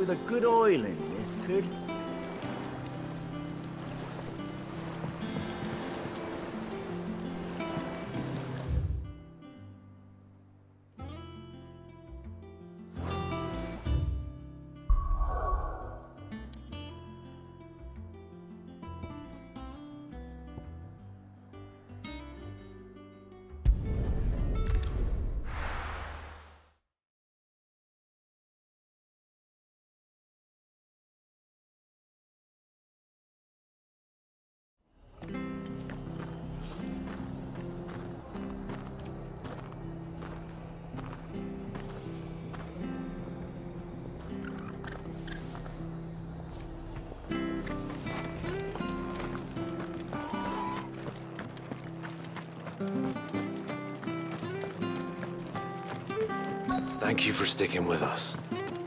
with a good oiling, this could. Thank you for sticking with us.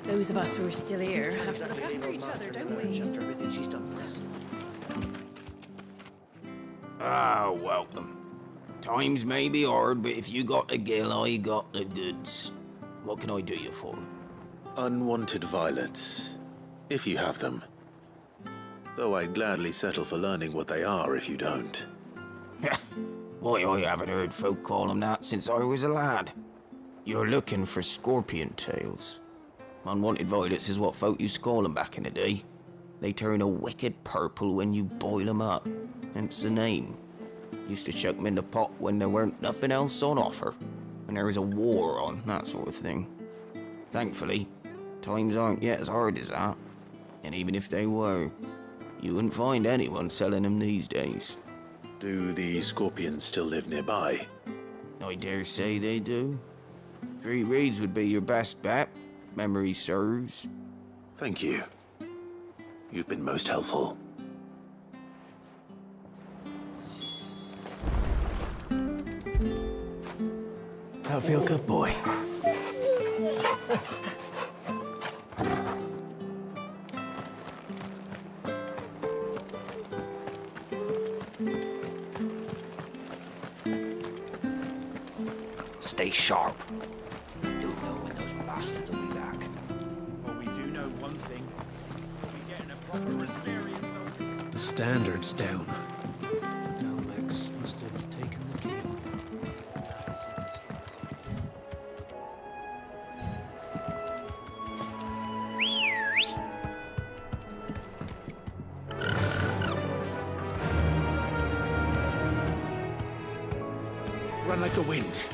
Those of us who are still here have to look after each other, don't we? After everything she's done for us. Ah, welcome. Times may be hard, but if you got the gill, I got the goods. What can I do you for? Unwanted violets, if you have them. Though I'd gladly settle for learning what they are if you don't. Why, I haven't heard folk call them that since I was a lad. You're looking for scorpion tails. Unwanted violets is what folk used to call them back in the day. They turn a wicked purple when you boil them up, hence the name. Used to chuck them in the pot when there weren't nothing else on offer, when there was a war on, that sort of thing. Thankfully, times aren't yet as hard as that. And even if they were, you wouldn't find anyone selling them these days. Do the scorpions still live nearby? I dare say they do. 3 Reeds would be your best bet, if memory serves. Thank you. You've been most helpful. That'll feel good, boy. Stay sharp. Don't know when those bastards will be back. Well, we do know one thing. We'll be getting a proper Rosarian building. The standard's down. Delmex must have taken the game. Run like the wind.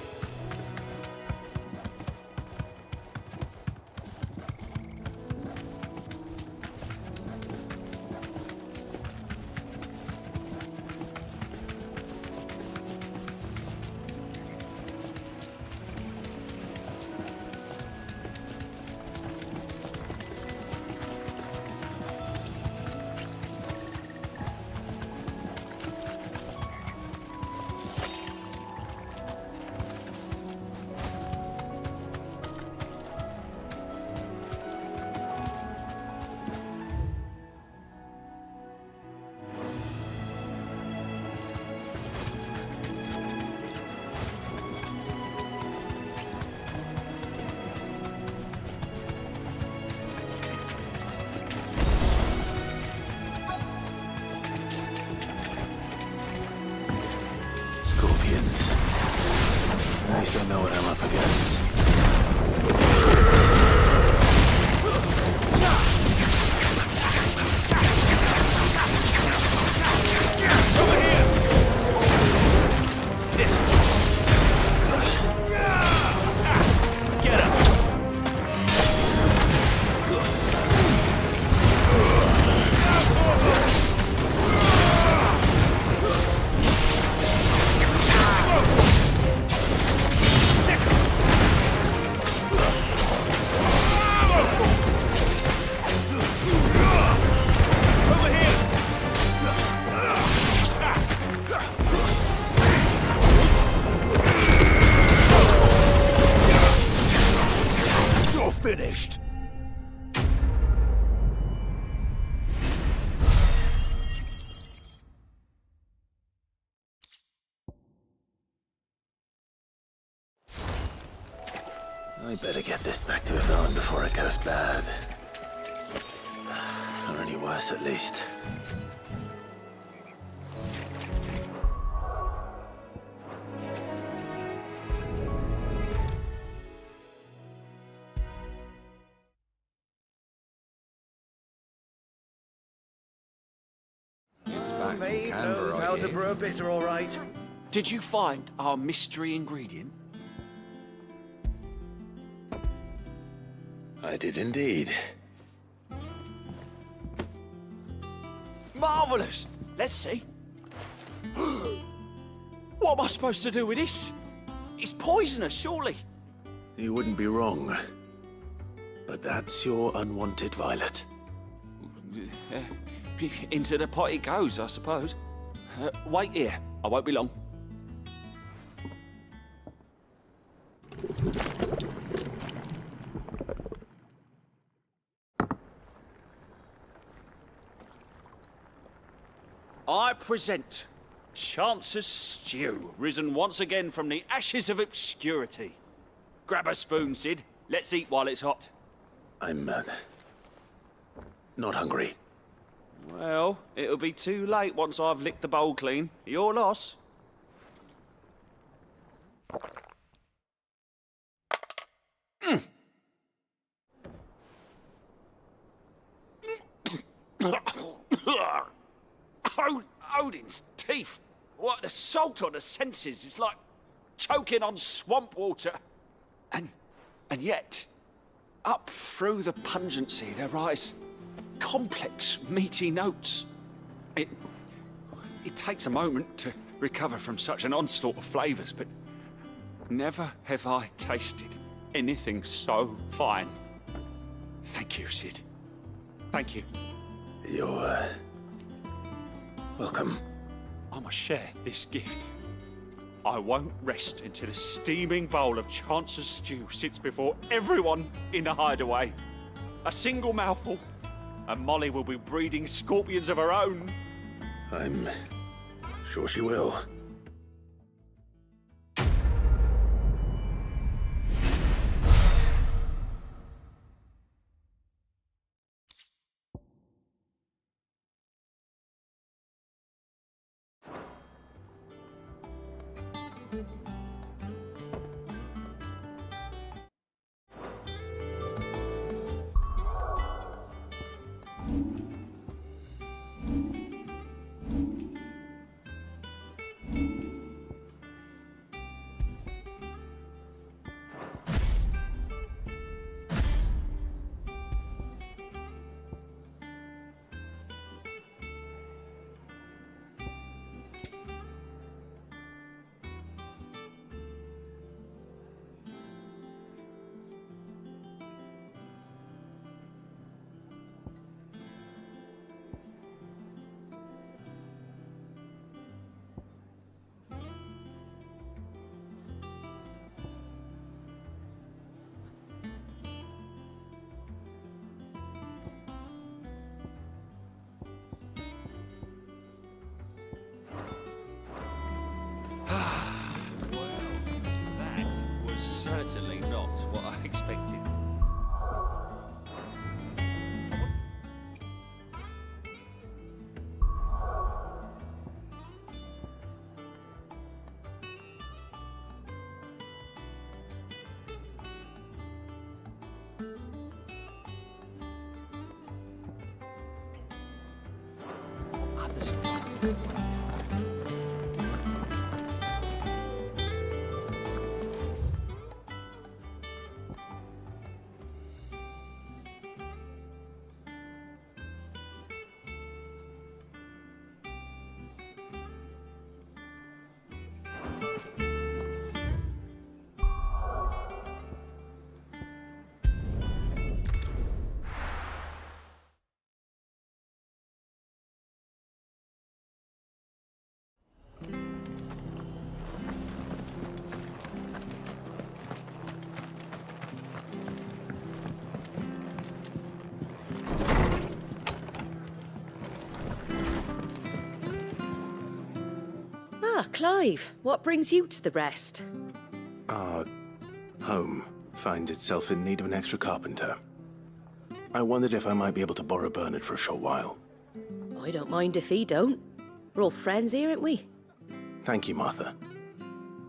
Scorpions. I just don't know what I'm up against. Finished. I better get this back to Yvonne before it goes bad. worse, at least. It's back from Maeve Canberra, knows I how to hear. brew a bitter, all right. Did you find our mystery ingredient? I did indeed. Marvellous! Let's see. What am I supposed to do with this? It's poisonous, surely. You wouldn't be wrong. But that's your unwanted violet. Into the pot it goes, I suppose. Wait here. I won't be long. I present Chance's Stew, risen once again from the ashes of obscurity. Grab a spoon, Sid. Let's eat while it's hot. I'm, not hungry. Well, it'll be too late once I've licked the bowl clean. Your loss. Odin's teeth. What, the salt on the senses. It's like choking on swamp water. And yet, up through the pungency, there rise complex, meaty notes. It takes a moment to recover from such an onslaught of flavours, but never have I tasted anything so fine. Thank you, Sid. Thank you. You're, welcome. I must share this gift. I won't rest until a steaming bowl of Chance's stew sits before everyone in the hideaway. A single mouthful, and Molly will be breeding scorpions of her own. I'm sure she will. That was certainly not what I expected. Ah, Clive, what brings you to the rest? Our home finds itself in need of an extra carpenter. I wondered if I might be able to borrow Bernard for a short while. I don't mind if he don't. We're all friends here, aren't we? Thank you, Martha.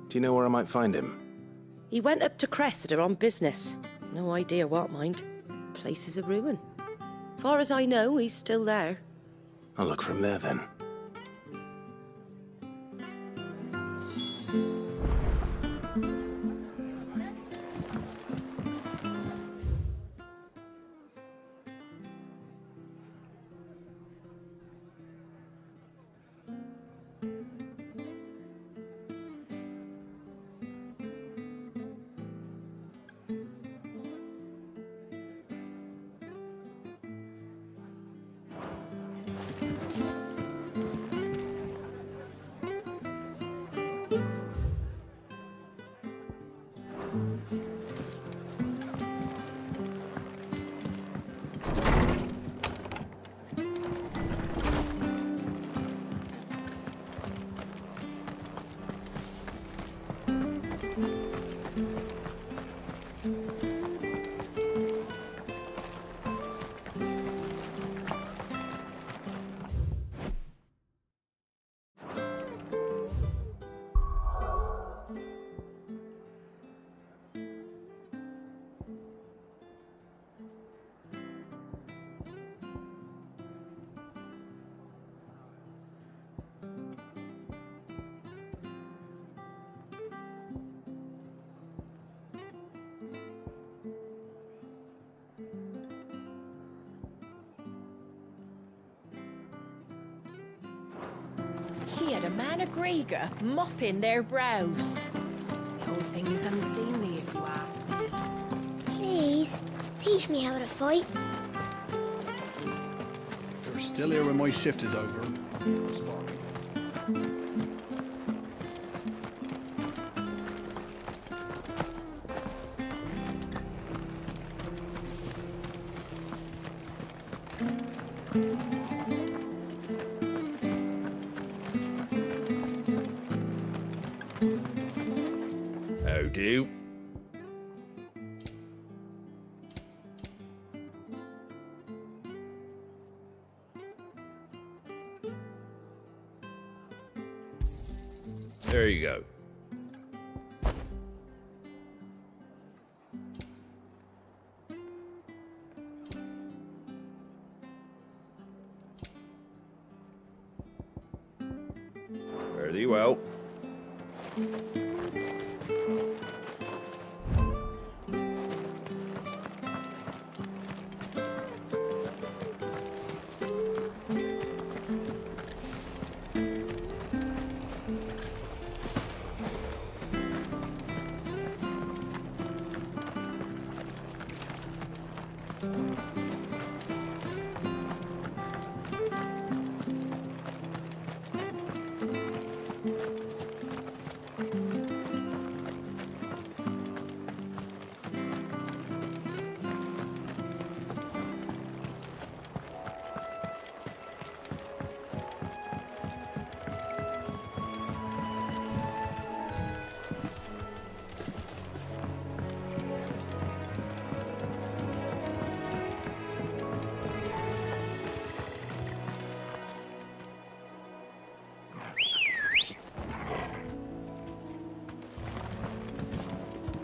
Do you know where I might find him? He went up to Cressida on business. No idea what, mind. Place is a ruin. Far as I know, he's still there. I'll look for him there then. She had a man of Grega mopping their brows. The whole thing's unseemly, if you ask me. Please, teach me how to fight. If you're still here when my shift is over, spar me. How do? There you go. Fare thee well.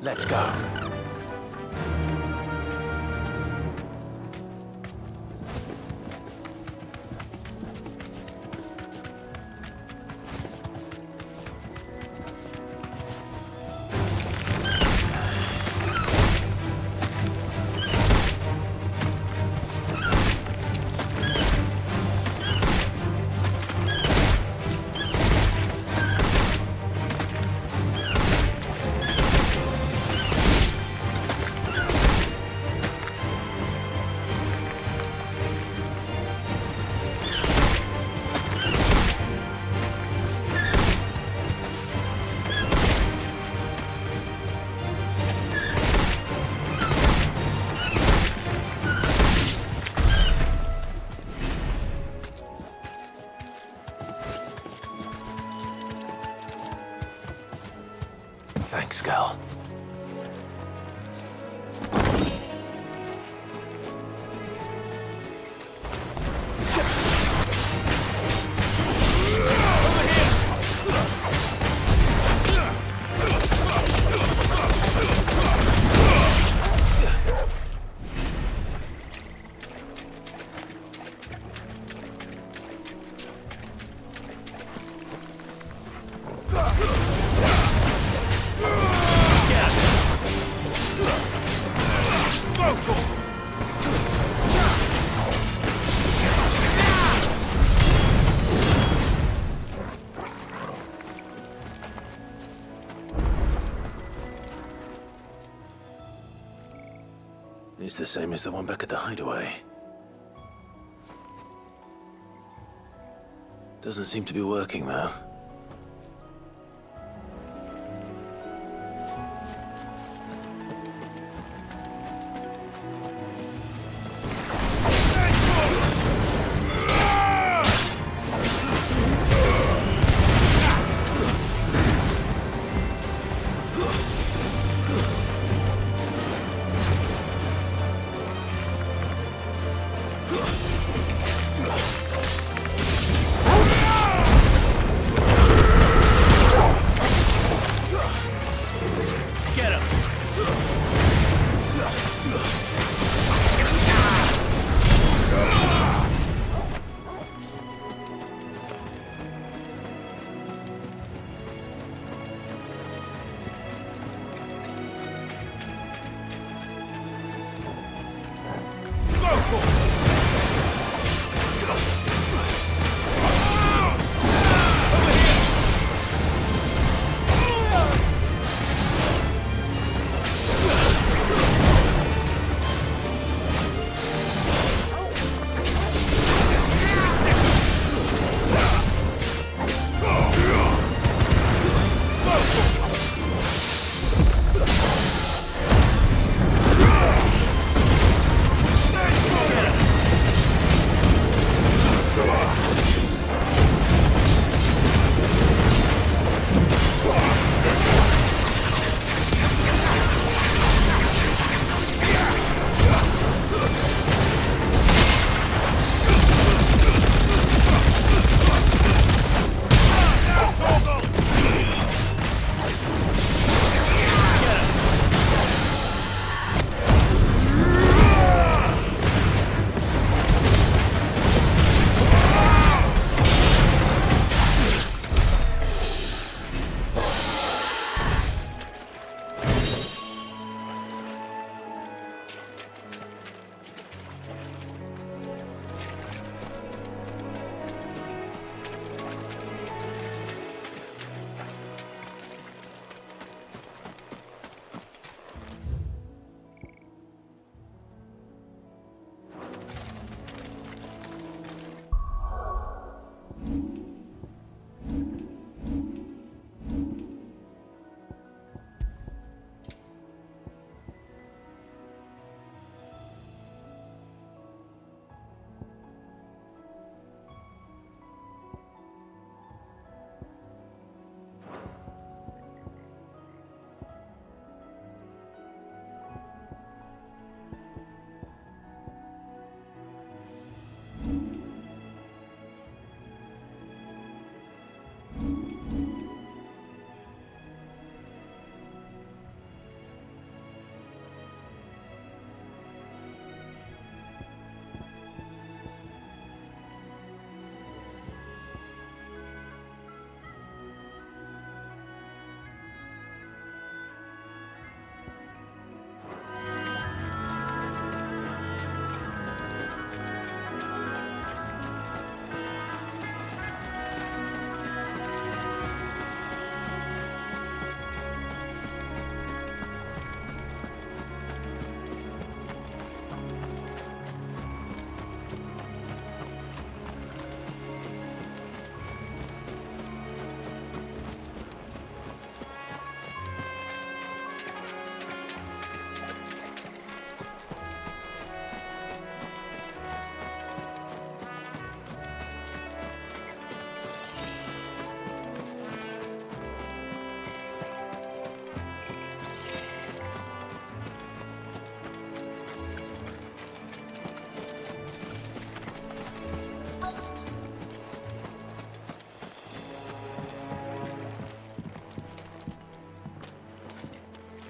Let's go. Thanks, Gal. the same as the one back at the hideaway. Doesn't seem to be working, though.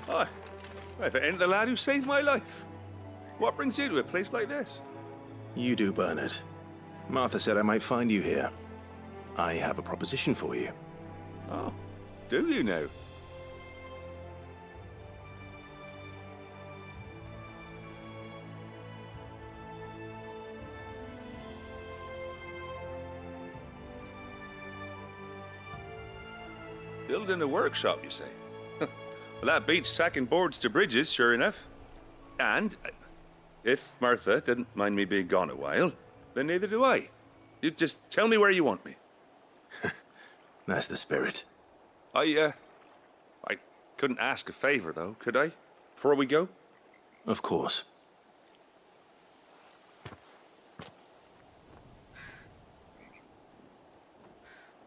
Hi. If it ain't the lad who saved my life. What brings you to a place like this? You do, Bernard. Martha said I might find you here. I have a proposition for you. Oh, do you now? Building a workshop, you say? Well, that beats tacking boards to bridges, sure enough. And If Martha didn't mind me being gone a while, then neither do I. You just tell me where you want me. That's the spirit. I couldn't ask a favor, though, could I? Before we go? Of course.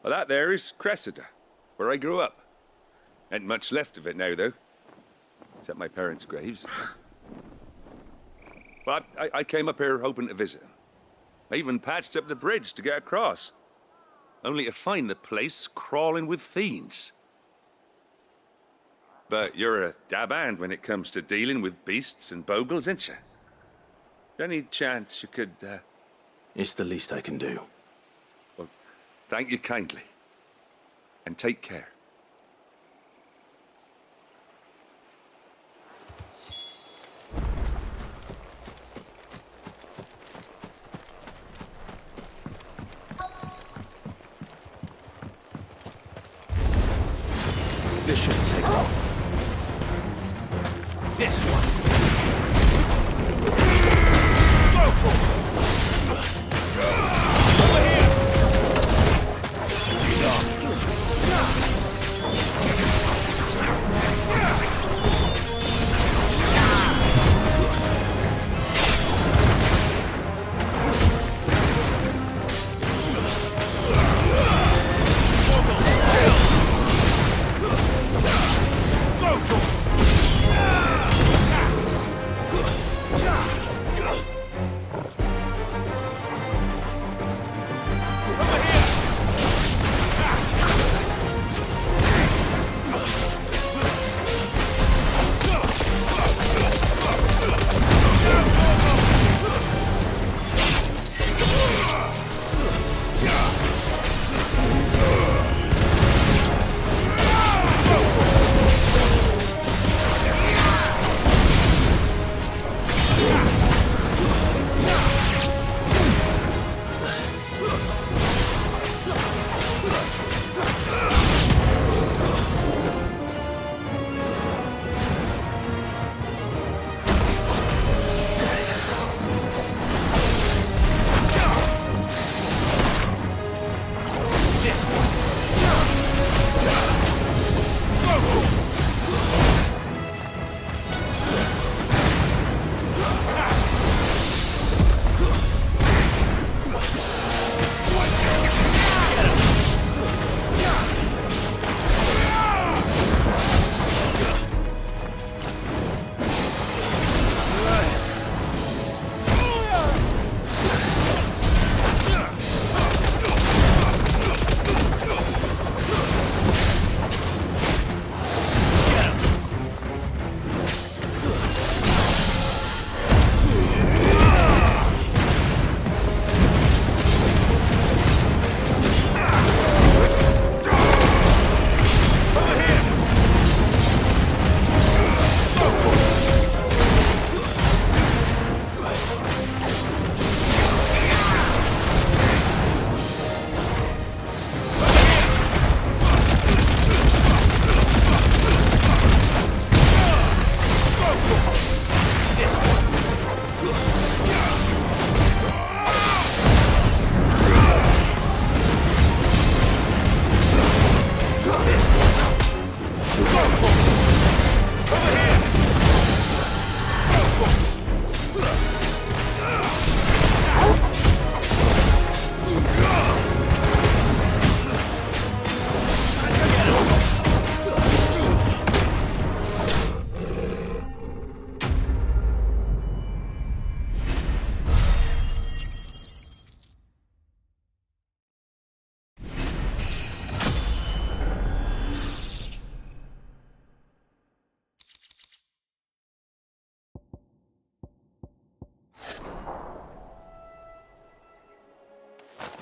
Well, that there is Cressida, where I grew up. Ain't much left of it now, though. Except my parents' graves. But I came up here hoping to visit. I even patched up the bridge to get across. Only to find the place crawling with fiends. But you're a dab hand when it comes to dealing with beasts and bogles, ain't you? Any chance you could, It's the least I can do. Well, thank you kindly. And take care. This shouldn't take long. This one.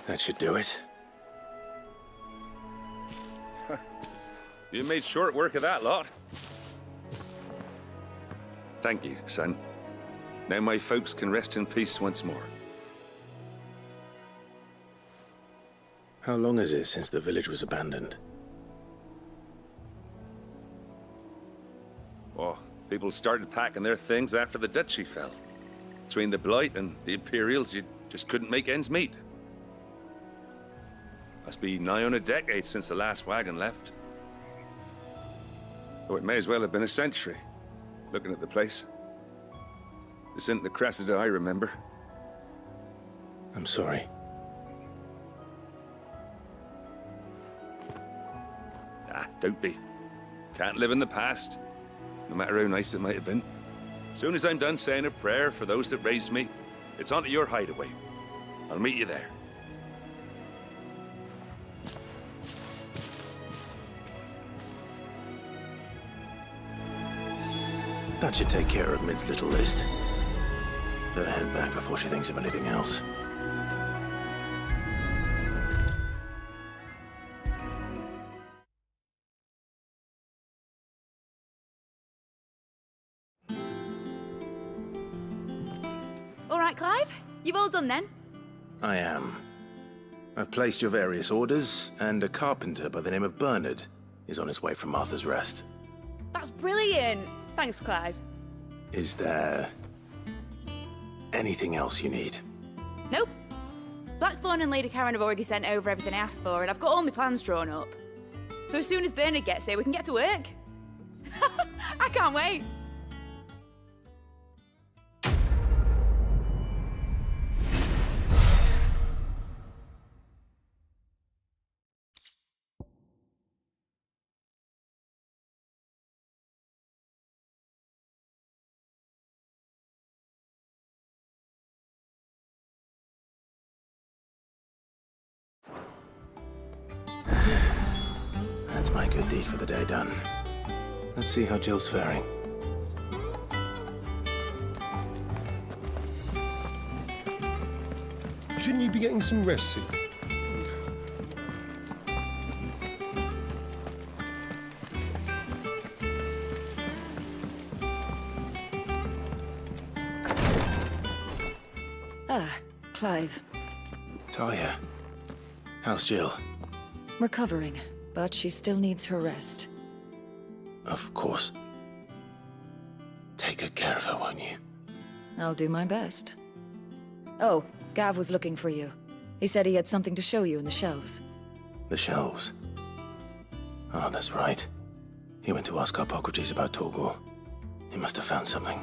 That should do it. You made short work of that lot. Thank you, son. Now my folks can rest in peace once more. How long is it since the village was abandoned? Oh, people started packing their things after the duchy fell. Between the Blight and the Imperials, you just couldn't make ends meet. Must be nigh on a decade since the last wagon left. Though it may as well have been a century, looking at the place. This isn't the Cressida I remember. I'm sorry. Ah, don't be. Can't live in the past, no matter how nice it might have been. Soon as I'm done saying a prayer for those that raised me, it's on to your hideaway. I'll meet you there. That should take care of Mid's little list. Better head back before she thinks of anything else. All right, Clive? You've all done then? I am. I've placed your various orders, and a carpenter by the name of Bernard is on his way from Martha's Rest. That's brilliant! Thanks, Clive. Is there anything else you need? Nope. Blackthorn and Lady Karen have already sent over everything I asked for, and I've got all my plans drawn up. So as soon as Bernard gets here, we can get to work. I can't wait. That's my good deed for the day done. Let's see how Jill's faring. Shouldn't you be getting some rest soon? Ah, Clive. Talia, how's Jill? Recovering, but she still needs her rest. Of course. Take good care of her, won't you? I'll do my best. Oh, Gav was looking for you. He said he had something to show you in the shelves. The shelves. Oh, that's right. He went to ask Harpocrates about Torgor. He must have found something.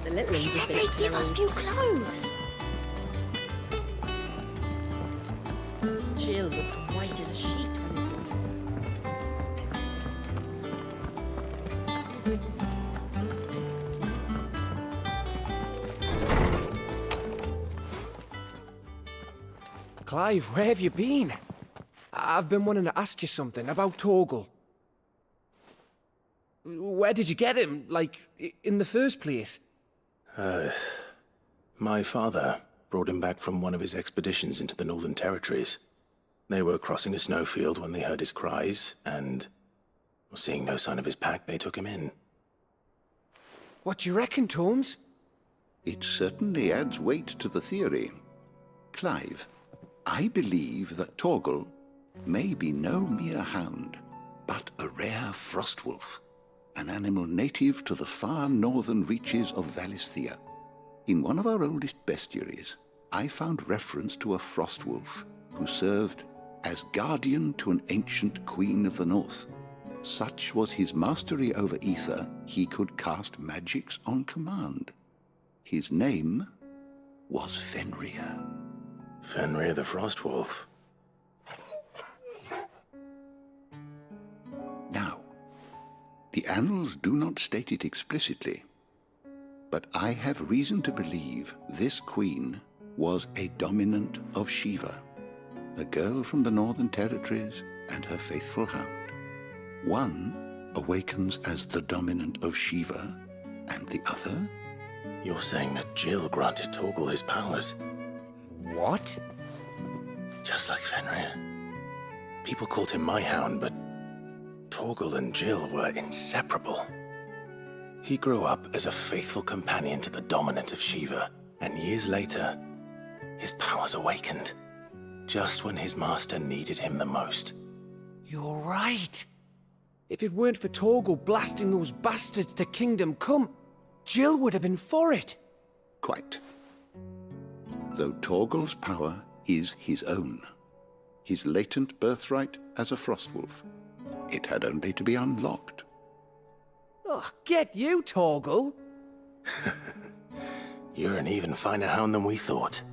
The little They said they'd give us new clothes. Jill looked white as a sheet when we brought her. Clive, where have you been? I've been wanting to ask you something about Torgal. Where did you get him, like, in the first place? My father brought him back from one of his expeditions into the Northern Territories. They were crossing a snowfield when they heard his cries, and seeing no sign of his pack, they took him in. What do you reckon, Torms? It certainly adds weight to the theory. Clive, I believe that Torgal may be no mere hound, but a rare frostwolf, an animal native to the far northern reaches of Valisthea. In one of our oldest bestiaries, I found reference to a frostwolf who served as guardian to an ancient queen of the north. Such was his mastery over ether, he could cast magics on command. His name was Fenrir. Fenrir the Frostwolf. Now, the annals do not state it explicitly, but I have reason to believe this queen was a dominant of Shiva, a girl from the Northern Territories and her faithful hound. One awakens as the dominant of Shiva, and the other? You're saying that Jill granted Torgal his powers? What? Just like Fenrir. People called him my hound, but Torgal and Jill were inseparable. He grew up as a faithful companion to the dominant of Shiva, and years later, his powers awakened, just when his master needed him the most. You're right. If it weren't for Torgal blasting those bastards to Kingdom Come, Jill would have been for it. Quite. Though Torgal's power is his own, his latent birthright as a Frostwolf. It had only to be unlocked. Oh, get you, Torgal! You're an even finer hound than we thought.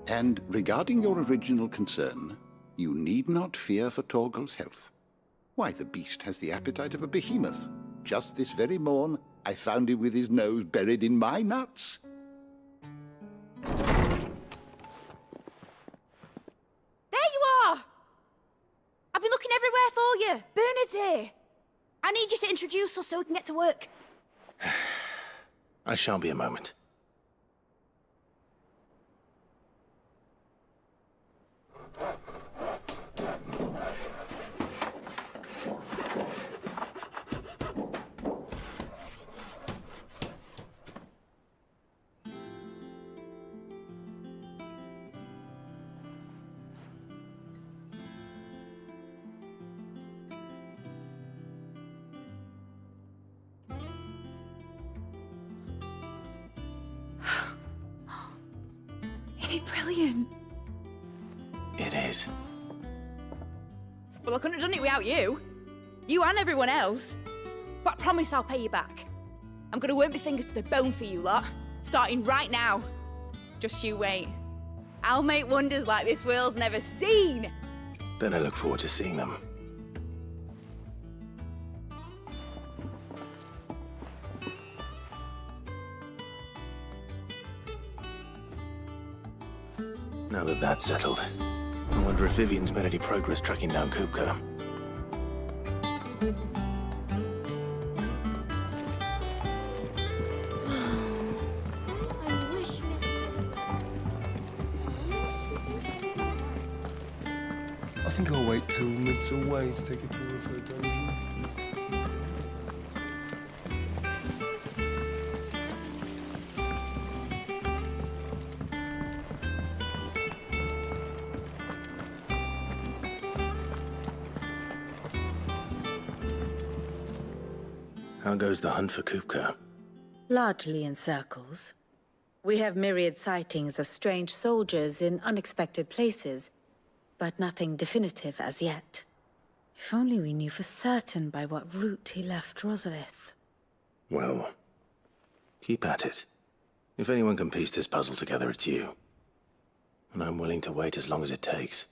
And regarding your original concern, you need not fear for Torgal's health. Why, the beast has the appetite of a behemoth. Just this very morn, I found him with his nose buried in my nuts. There you are! I've been looking everywhere for you. Bernard's here. I need you to introduce us so we can get to work. I shan't be a moment. Isn't it brilliant? It is. Well, I couldn't have done it without you. You and everyone else. But I promise I'll pay you back. I'm gonna work my fingers to the bone for you lot, starting right now. Just you wait. I'll make wonders like this world's never seen. Then I look forward to seeing them. Now that that's settled, I wonder if Vivian's made any progress tracking down Kupka. I wish I think I'll wait till Mid's away to take a tour of her dungeon. How goes the hunt for Kupka? Largely in circles. We have myriad sightings of strange soldiers in unexpected places, but nothing definitive as yet. If only we knew for certain by what route he left Rosalith. Well, keep at it. If anyone can piece this puzzle together, it's you. And I'm willing to wait as long as it takes.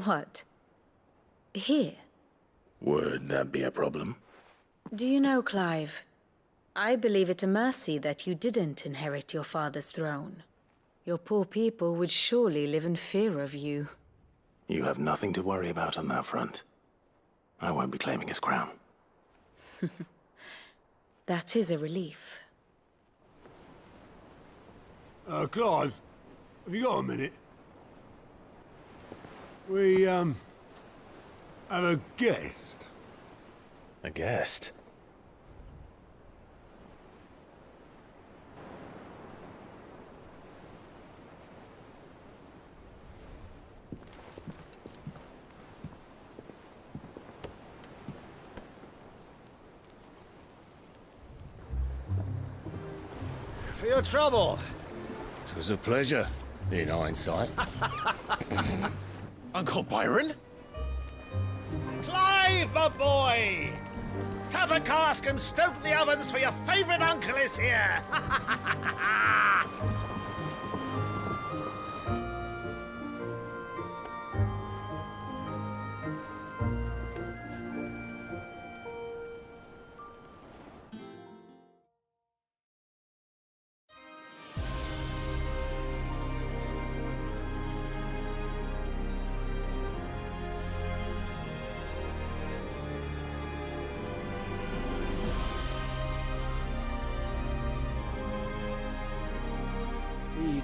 What? Here? Would that be a problem? Do you know, Clive? I believe it a mercy that you didn't inherit your father's throne. Your poor people would surely live in fear of you. You have nothing to worry about on that front. I won't be claiming his crown. That is a relief. Clive, have you got a minute? We, have a guest. A guest? For your trouble. It was a pleasure, in hindsight. Uncle Byron? Clive, my boy! Tap a cask and stoke the ovens for your favourite uncle is here!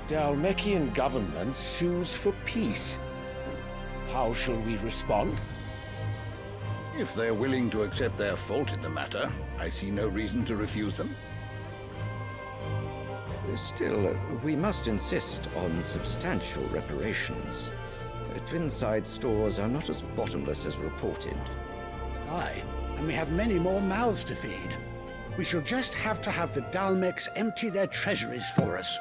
Dalmekian government sues for peace. How shall we respond? If they're willing to accept their fault in the matter, I see no reason to refuse them. Still, we must insist on substantial reparations. Twinside stores are not as bottomless as reported. Aye, and we have many more mouths to feed. We shall just have to have the Dalmecs empty their treasuries for us.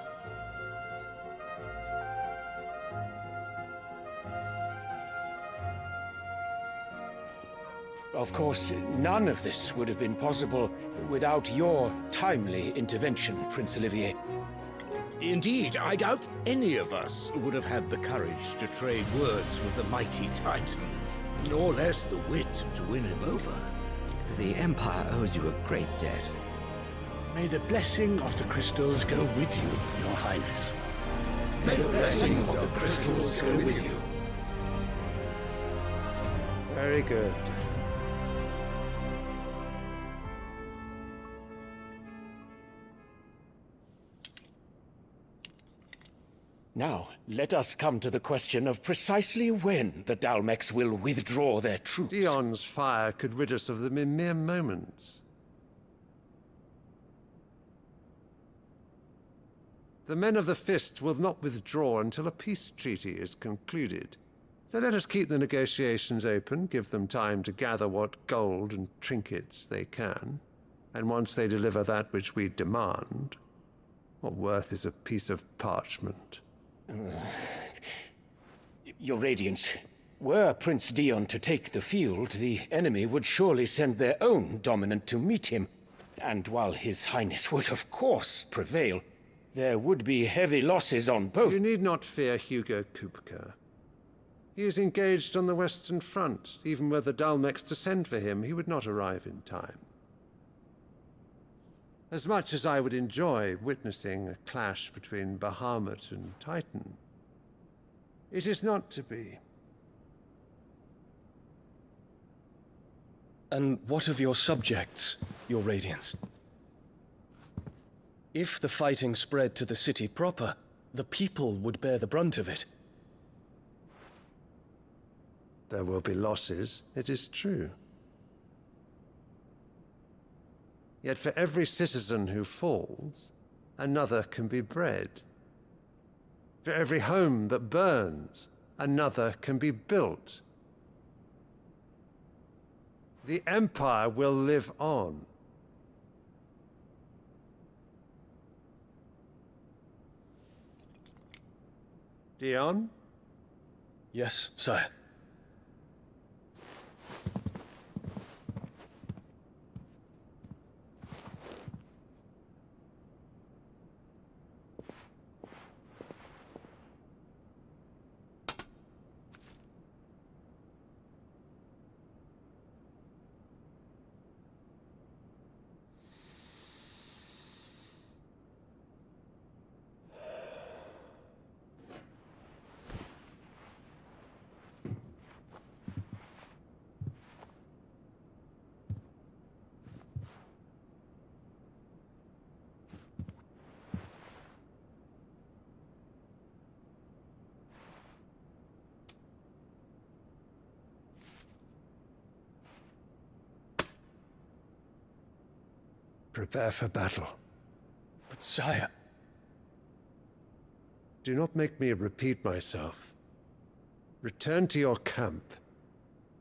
Of course, none of this would have been possible without your timely intervention, Prince Olivier. Indeed, I doubt any of us would have had the courage to trade words with the mighty Titan, nor less the wit to win him over. The Empire owes you a great debt. May the blessing of the crystals go with you, Your Highness. May the blessing of the crystals go with you. Very good. Now, let us come to the question of precisely when the Dalmecs will withdraw their troops. Dion's fire could rid us of them in mere moments. The men of the Fist will not withdraw until a peace treaty is concluded. So let us keep the negotiations open, give them time to gather what gold and trinkets they can. And once they deliver that which we demand, what worth is a piece of parchment? Your Radiance, were Prince Dion to take the field, the enemy would surely send their own dominant to meet him. And while His Highness would of course prevail, there would be heavy losses on both. You need not fear Hugo Kupka. He is engaged on the Western Front. Even were the Dalmecs to send for him, he would not arrive in time. As much as I would enjoy witnessing a clash between Bahamut and Titan, it is not to be. And what of your subjects, Your Radiance? If the fighting spread to the city proper, the people would bear the brunt of it. There will be losses, it is true. Yet for every citizen who falls, another can be bred. For every home that burns, another can be built. The Empire will live on. Dion? Yes, sire. Prepare for battle. But sire... Do not make me repeat myself. Return to your camp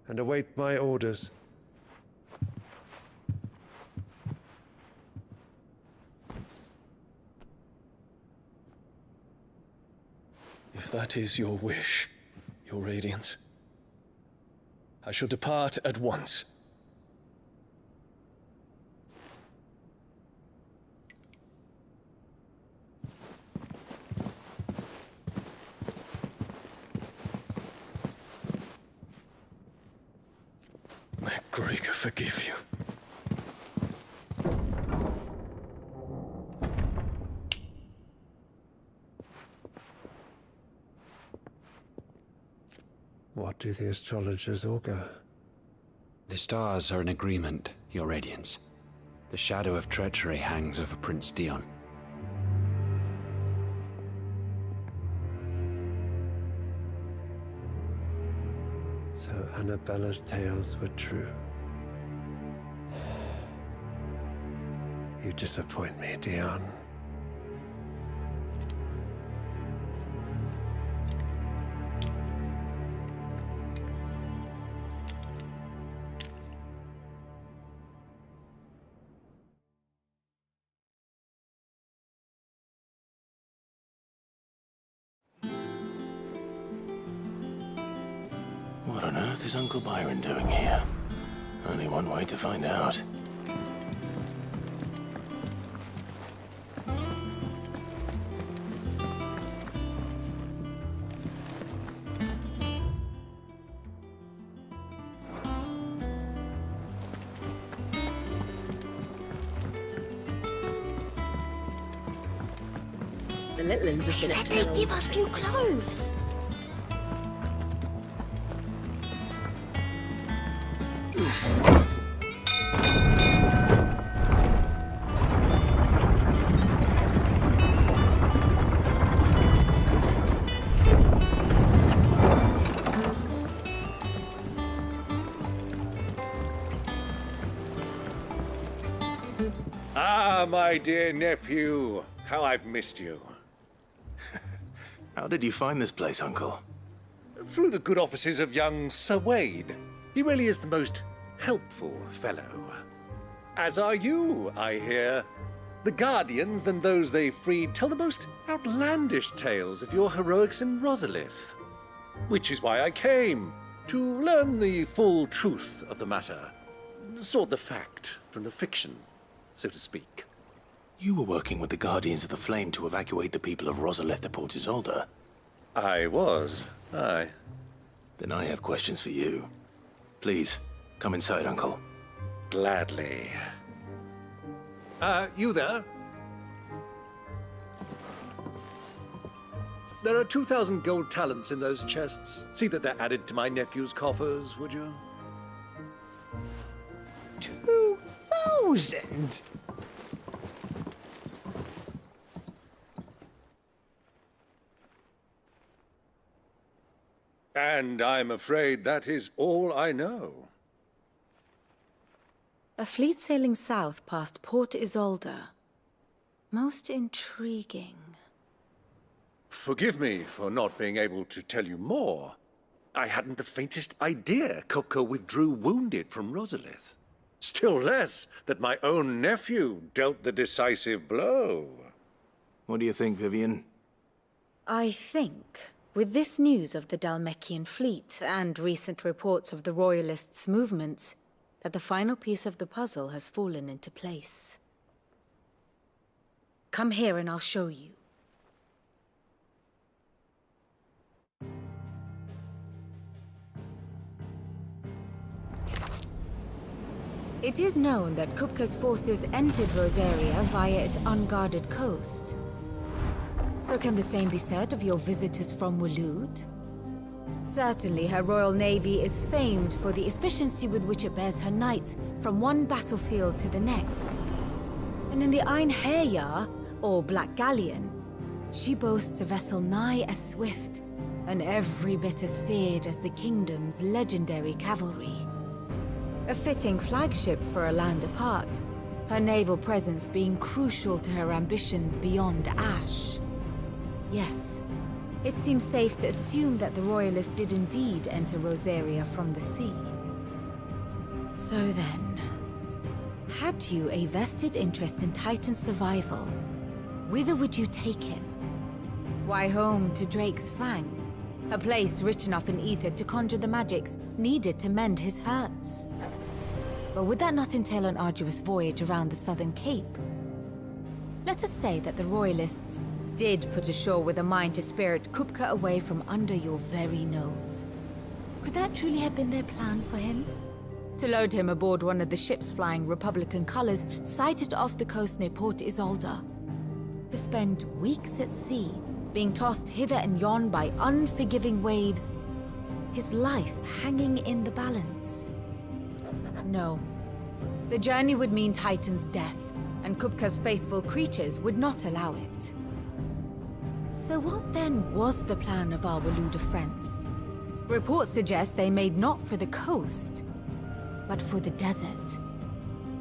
and await my orders. If that is your wish, Your Radiance, I shall depart at once. MacGregor forgive you. What do the astrologers augur? The stars are in agreement, Your Radiance. The shadow of treachery hangs over Prince Dion. So Annabella's tales were true. You disappoint me, Dion. What on earth is Uncle Byron doing here? Only one way to find out. The little ones have been Said they'd give us new clothes. Ah, my dear nephew, how I've missed you. How did you find this place, Uncle? Through the good offices of young Sir Wade. He really is the most helpful fellow. As are you, I hear. The Guardians and those they freed tell the most outlandish tales of your heroics in Rosalith. Which is why I came, to learn the full truth of the matter. Sort the fact from the fiction, so to speak. You were working with the Guardians of the Flame to evacuate the people of Rosalith to Port Isolde. I was, aye. Then I have questions for you. Please, come inside, Uncle. Gladly. You there? There are 2,000 gold talents in those chests. See that they're added to my nephew's coffers, would you? 2,000? And I'm afraid that is all I know. A fleet sailing south past Port Isolde. Most intriguing. Forgive me for not being able to tell you more. I hadn't the faintest idea Kupka withdrew wounded from Rosalith. Still less that my own nephew dealt the decisive blow. What do you think, Vivian? I think, with this news of the Dhalmekian fleet and recent reports of the Royalists' movements, that the final piece of the puzzle has fallen into place. Come here and I'll show you. It is known that Kupka's forces entered Rosaria via its unguarded coast. So can the same be said of your visitors from Waloed? Certainly, her Royal Navy is famed for the efficiency with which it bears her knights from one battlefield to the next. And in the Einherjar, or Black Galleon, she boasts a vessel nigh as swift, and every bit as feared as the Kingdom's legendary cavalry. A fitting flagship for a land apart, her naval presence being crucial to her ambitions beyond Ash. Yes, it seems safe to assume that the Royalists did indeed enter Rosaria from the sea. So then, had you a vested interest in Titan's survival, whither would you take him? Why, home to Drake's Fang, a place rich enough in ether to conjure the magics needed to mend his hurts. But would that not entail an arduous voyage around the Southern Cape? Let us say that the Royalists did put ashore with a mind to spirit Kupka away from under your very nose. Could that truly have been their plan for him? To load him aboard one of the ships flying Republican colors sighted off the coast near Port Isolde? To spend weeks at sea, being tossed hither and yon by unforgiving waves, his life hanging in the balance? No. The journey would mean Titan's death, and Kupka's faithful creatures would not allow it. So what then was the plan of our Waloed friends? Reports suggest they made not for the coast, but for the desert.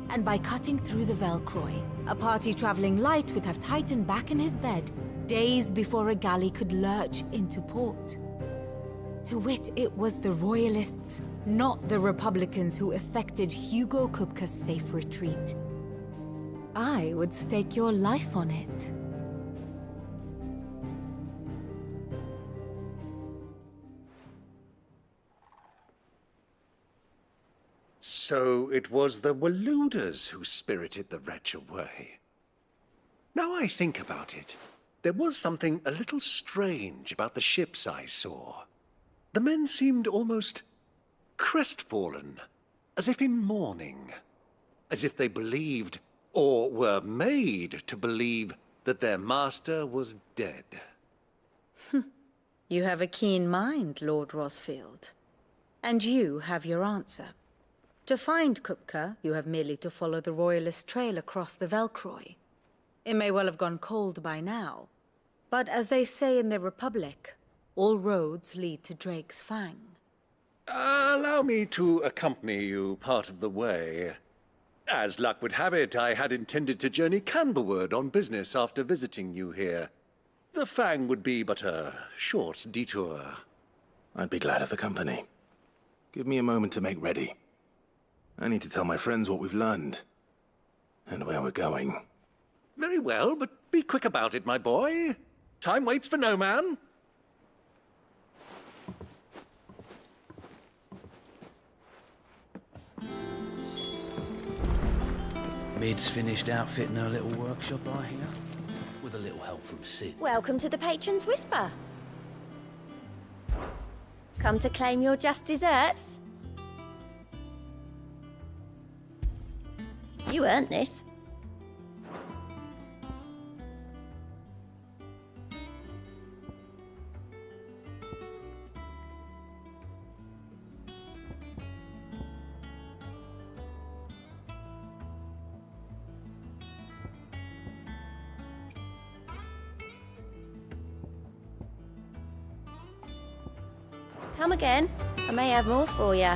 And by cutting through the Velcroy, a party traveling light would have Titan back in his bed days before a galley could lurch into port. To wit, it was the Royalists, not the Republicans, who effected Hugo Kupka's safe retreat. I would stake your life on it. So it was the Waluders who spirited the wretch away. Now I think about it, there was something a little strange about the ships I saw. The men seemed almost crestfallen, as if in mourning, as if they believed, or were made to believe, that their master was dead. You have a keen mind, Lord Rosfield. And you have your answer. To find Kupka, you have merely to follow the Royalist trail across the Velcroy. It may well have gone cold by now, but as they say in the Republic, all roads lead to Drake's Fang. Allow me to accompany you part of the way. As luck would have it, I had intended to journey Canberward on business after visiting you here. The Fang would be but a short detour. I'd be glad of the company. Give me a moment to make ready. I need to tell my friends what we've learned, and where we're going. Very well, but be quick about it, my boy. Time waits for no man. Mid's finished outfitting her little workshop, I hear. With a little help from Sid. Welcome to the Patron's Whisper. Come to claim your just desserts? You earned this. Come again. I may have more for you.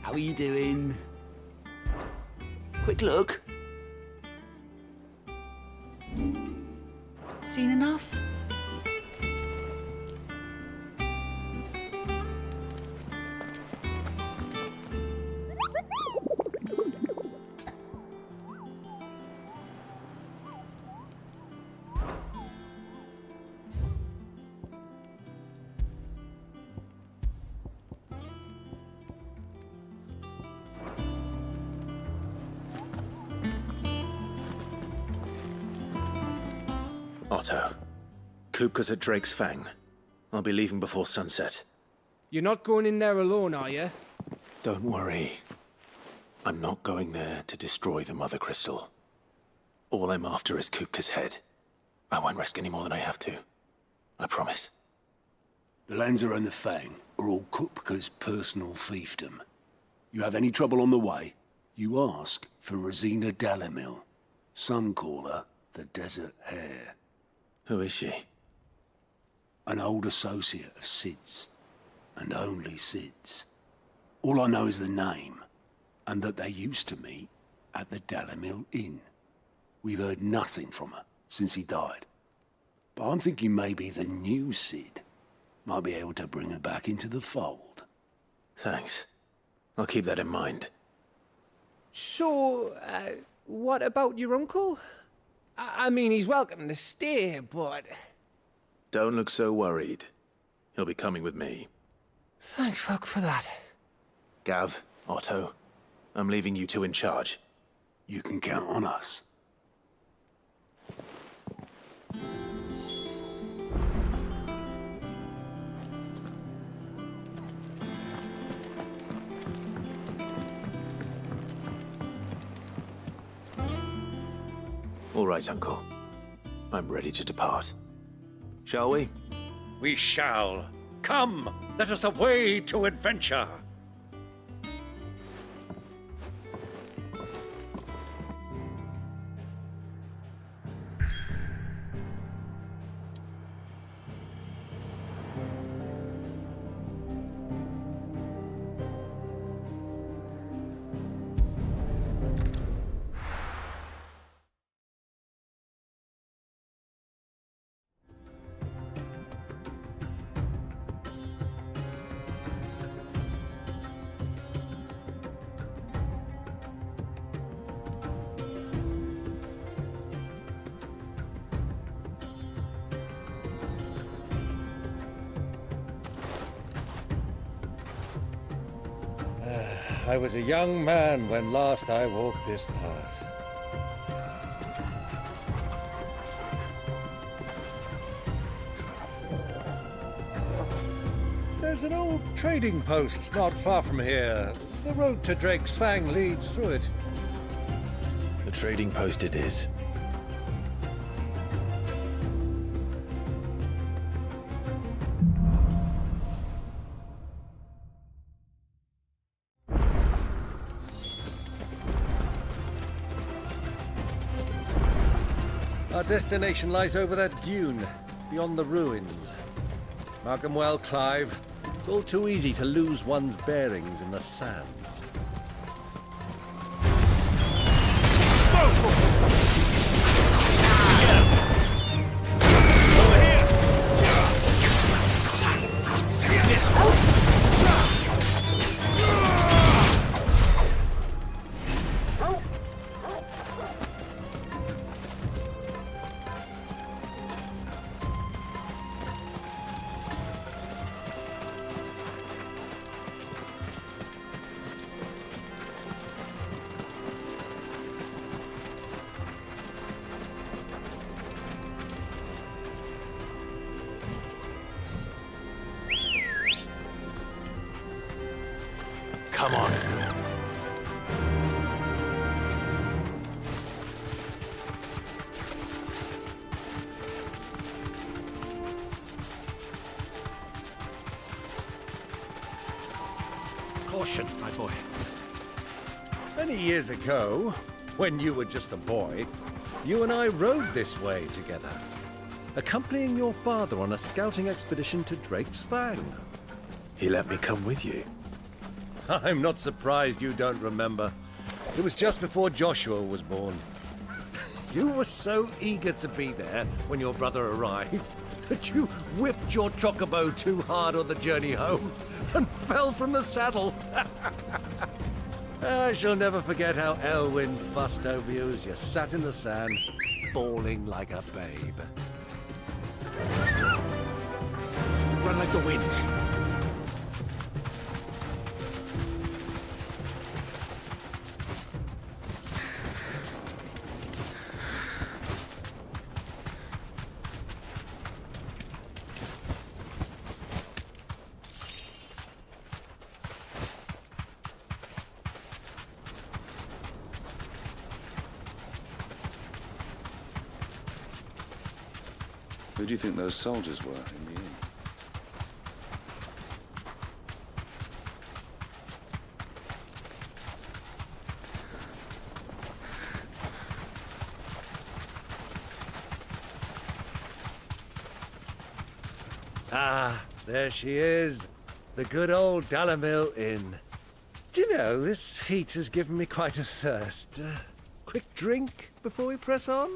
How are you doing? Quick look. Seen enough? Otto, Kupka's at Drake's Fang. I'll be leaving before sunset. You're not going in there alone, are you? Don't worry. I'm not going there to destroy the Mother Crystal. All I'm after is Kupka's head. I won't risk any more than I have to. I promise. The Lancer and the Fang are all Kupka's personal fiefdom. You have any trouble on the way, you ask for Rosina Dalamil. Some call her the Desert Hare. Who is she? An old associate of Sid's, and only Sid's. All I know is the name, and that they used to meet at the Dalamil Inn. We've heard nothing from her since he died. But I'm thinking maybe the new Sid might be able to bring her back into the fold. Thanks. I'll keep that in mind. So, what about your uncle? I mean, he's welcome to stay, but... Don't look so worried. He'll be coming with me. Thank fuck for that. Gav, Otto, I'm leaving you two in charge. You can count on us. All right, Uncle. I'm ready to depart. Shall we? We shall. Come, let us away to adventure. I was a young man when last I walked this path. There's an old trading post not far from here. The road to Drake's Fang leads through it. The trading post it is. Our destination lies over that dune, beyond the ruins. Mark 'em well, Clive. It's all too easy to lose one's bearings in the sands. Come on. Caution, my boy. Many years ago, when you were just a boy, you and I rode this way together, accompanying your father on a scouting expedition to Drake's Fang. He let me come with you. I'm not surprised you don't remember. It was just before Joshua was born. You were so eager to be there when your brother arrived that you whipped your chocobo too hard on the journey home and fell from the saddle. I shall never forget how Elwyn fussed over you as you sat in the sand, bawling like a babe. Run like the wind. Who do you think those soldiers were in the inn? Ah, there she is. The good old Dalamil Inn. Do you know, this heat has given me quite a thirst. Quick drink before we press on?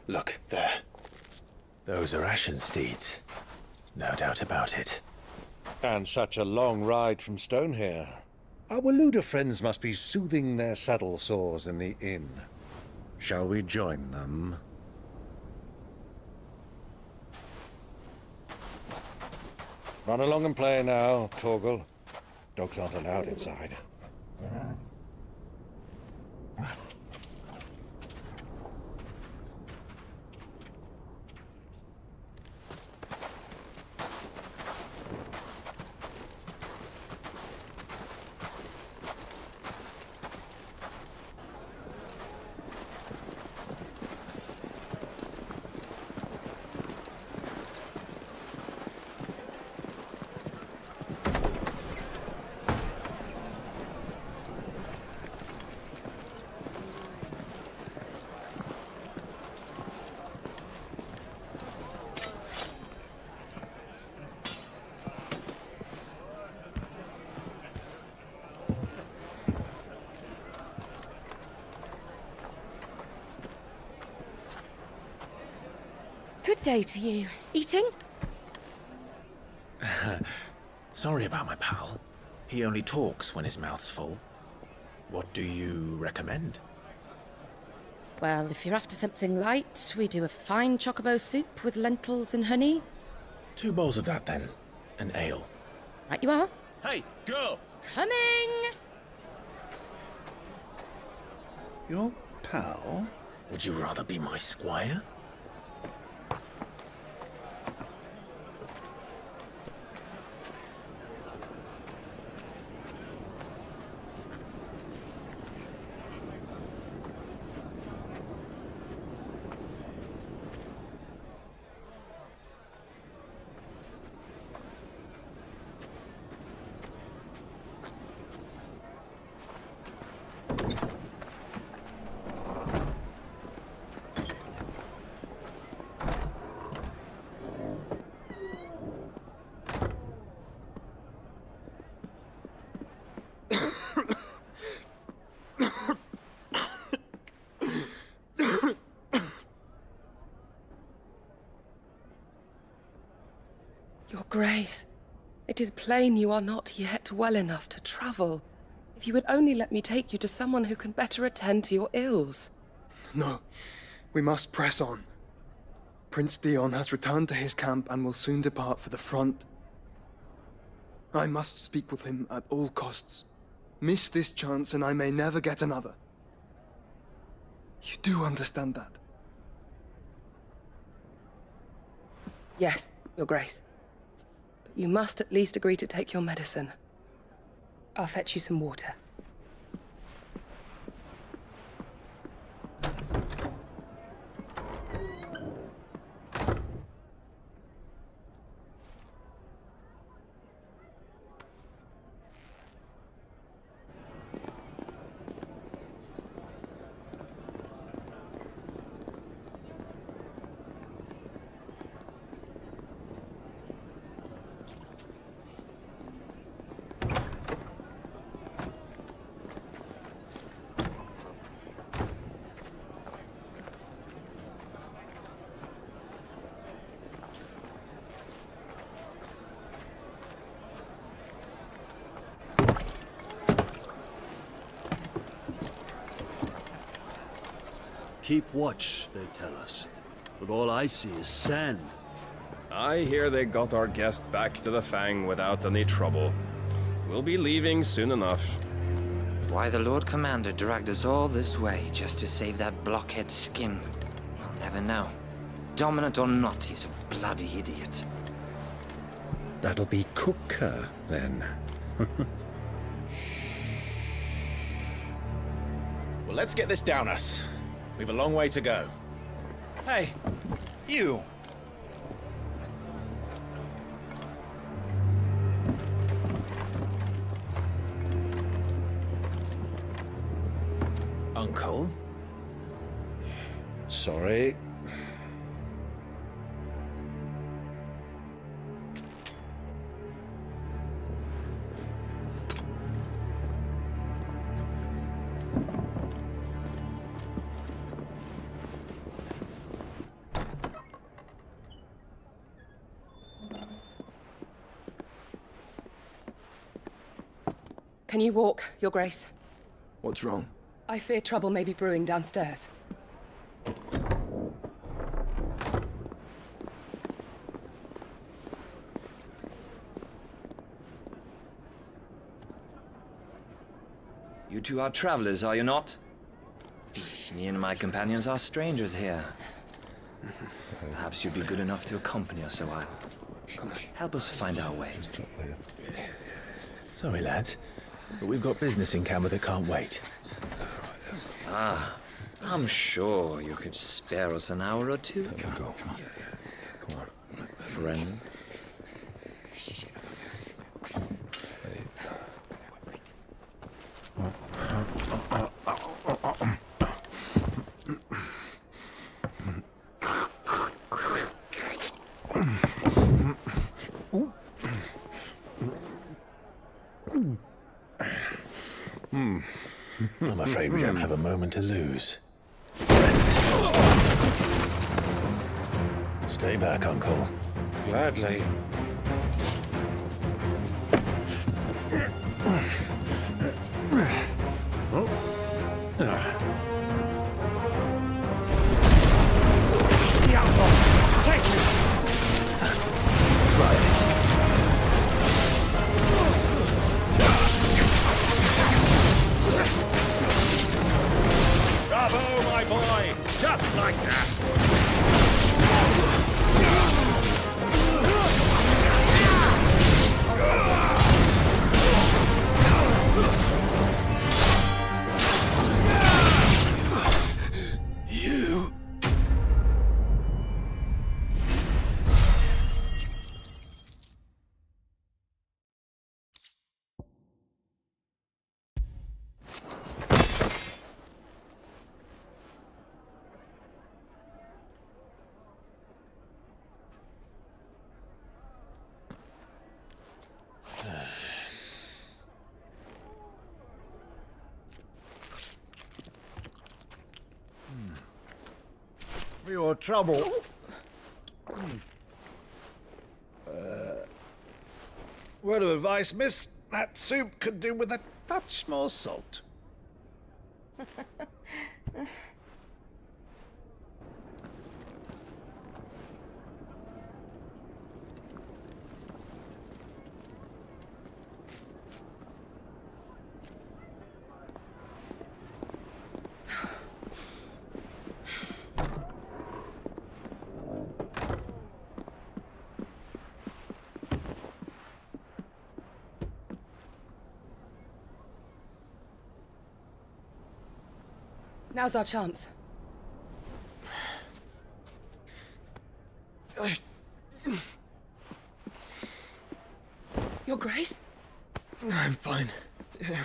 Look, there. Those are ashen steeds. No doubt about it. And such a long ride from Stonehere. Our Waluda friends must be soothing their saddle sores in the inn. Shall we join them? Run along and play now, Torgal. Dogs aren't allowed inside. Good day to you. Eating? Sorry about my pal. He only talks when his mouth's full. What do you recommend? Well, if you're after something light, we do a fine chocobo soup with lentils and honey. 2 bowls of that, then. An ale. Right you are. Hey, girl! Coming! Your pal? Would you rather be my squire? Your Grace, it is plain you are not yet well enough to travel. If you would only let me take you to someone who can better attend to your ills. No, we must press on. Prince Dion has returned to his camp and will soon depart for the front. I must speak with him at all costs. Miss this chance and I may never get another. You do understand that? Yes, Your Grace. But you must at least agree to take your medicine. I'll fetch you some water. Keep watch, they tell us. But all I see is sand. I hear they got our guest back to the Fang without any trouble. We'll be leaving soon enough. Why the Lord Commander dragged us all this way just to save that blockhead skin, I'll never know. Dominant or not, he's a bloody idiot. That'll be Cooker, then. Well, let's get this down us. We've a long way to go. Hey, you! Uncle? Sorry. Can you walk, Your Grace? What's wrong? I fear trouble may be brewing downstairs. two are travelers, are you not? Me and my companions are strangers here. Perhaps you'd be good enough to accompany us a while. Help us find our way. Sorry, lads, but we've got business in Camber that can't wait. Ah, I'm sure you could spare us an hour or two. Come on. Friend. I'm afraid we don't have a moment to lose. Stay back, Uncle. Gladly. Take me! Try it. Bravo, my boy! Just like that! You? For your trouble. Word of advice, miss. That soup could do with a touch more salt. Now's our chance. Your Grace? I'm fine. Yeah.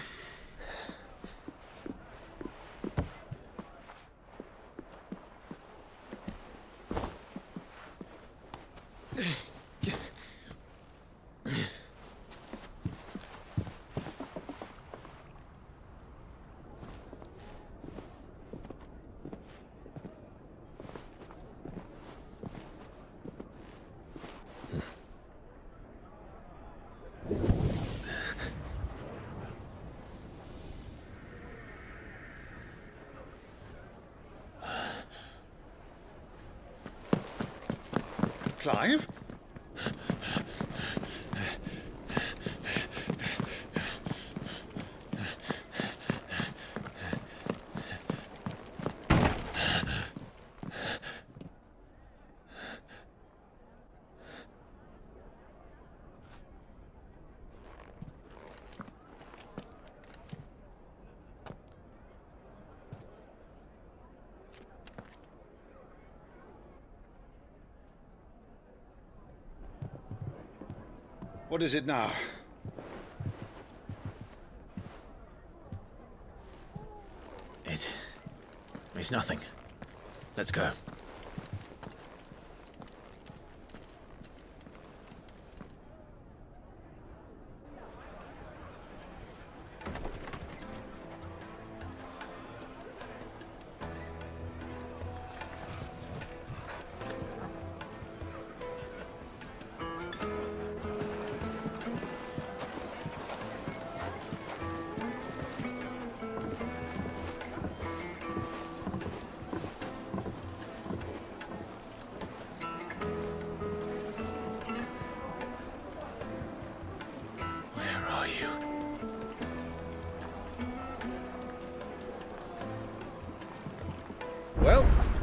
Clive? What is it now? It's nothing. Let's go.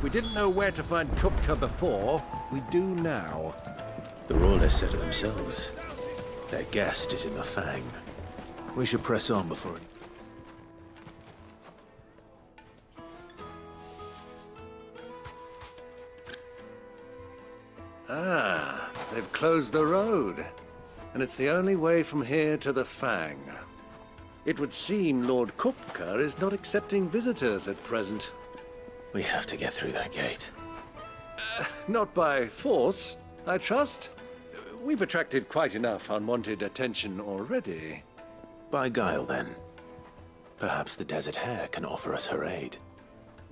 we didn't know where to find Kupka before, we do now. The royalists said it themselves. Their guest is in the Fang. We should press on before it... Ah, they've closed the road. And it's the only way from here to the Fang. It would seem Lord Kupka is not accepting visitors at present. We have to get through that gate. Not by force, I trust. We've attracted quite enough unwanted attention already. By guile, then. Perhaps the Desert Hare can offer us her aid.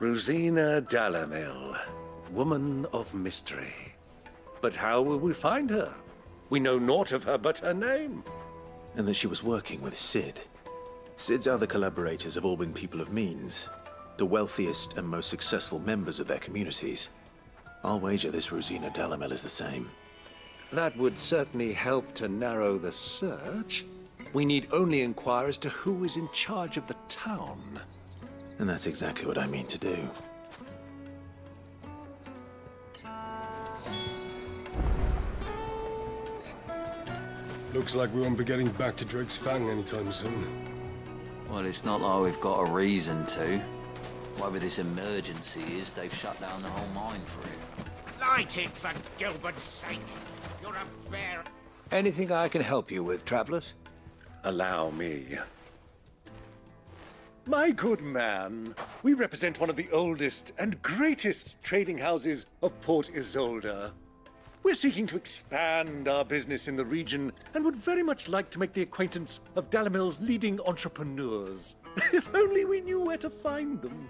Rosina Dalamil, woman of mystery. But how will we find her? We know naught of her but her name. And that she was working with Sid. Sid's other collaborators have all been people of means, the wealthiest and most successful members of their communities. I'll wager this Rosina Dalamil is the same. That would certainly help to narrow the search. We need only inquire as to who is in charge of the town. And that's exactly what I mean to do. Looks like we won't be getting back to Drake's Fang anytime soon. Well, it's not like we've got a reason to. Whatever this emergency is, they've shut down the whole mine for it. Light it, for Gilbert's sake! You're a bear. Anything I can help you with, travelers? Allow me. My good man, we represent one of the oldest and greatest trading houses of Port Isolde. We're seeking to expand our business in the region and would very much like to make the acquaintance of Dalamil's leading entrepreneurs. If only we knew where to find them.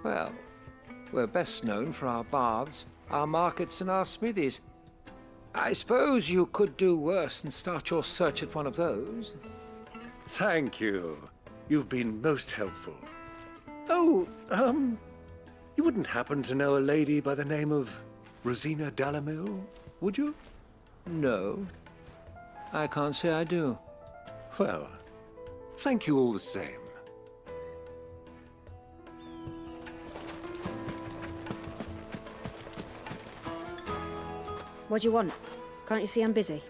Well, we're best known for our baths, our markets, and our smithies. I suppose you could do worse than start your search at one of those. Thank you. You've been most helpful. Oh, you wouldn't happen to know a lady by the name of Rosina Dalamil, would you? No, I can't say I do. Well, thank you all the same. What do you want? Can't you see I'm busy?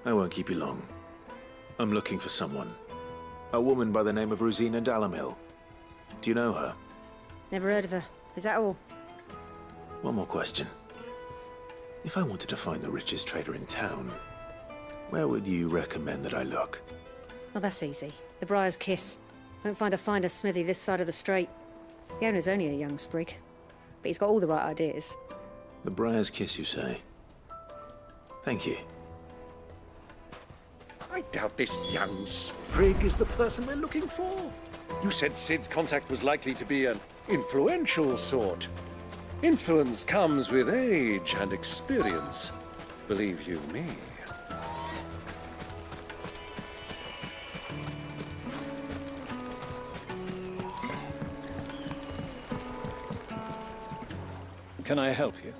I won't keep you long. I'm looking for someone. A woman by the name of Rosina Dalamil. Do you know her? Never heard of her. Is that all? One more question. If I wanted to find the richest trader in town, where would you recommend that I look? Oh, that's easy. The Briar's Kiss. Won't find a finer smithy this side of the strait. The owner's only a young sprig, but he's got all the right ideas. The Briar's Kiss, you say? Thank you. I doubt this young sprig is the person we're looking for. You said Sid's contact was likely to be an influential sort. Influence comes with age and experience, believe you me. Can I help you?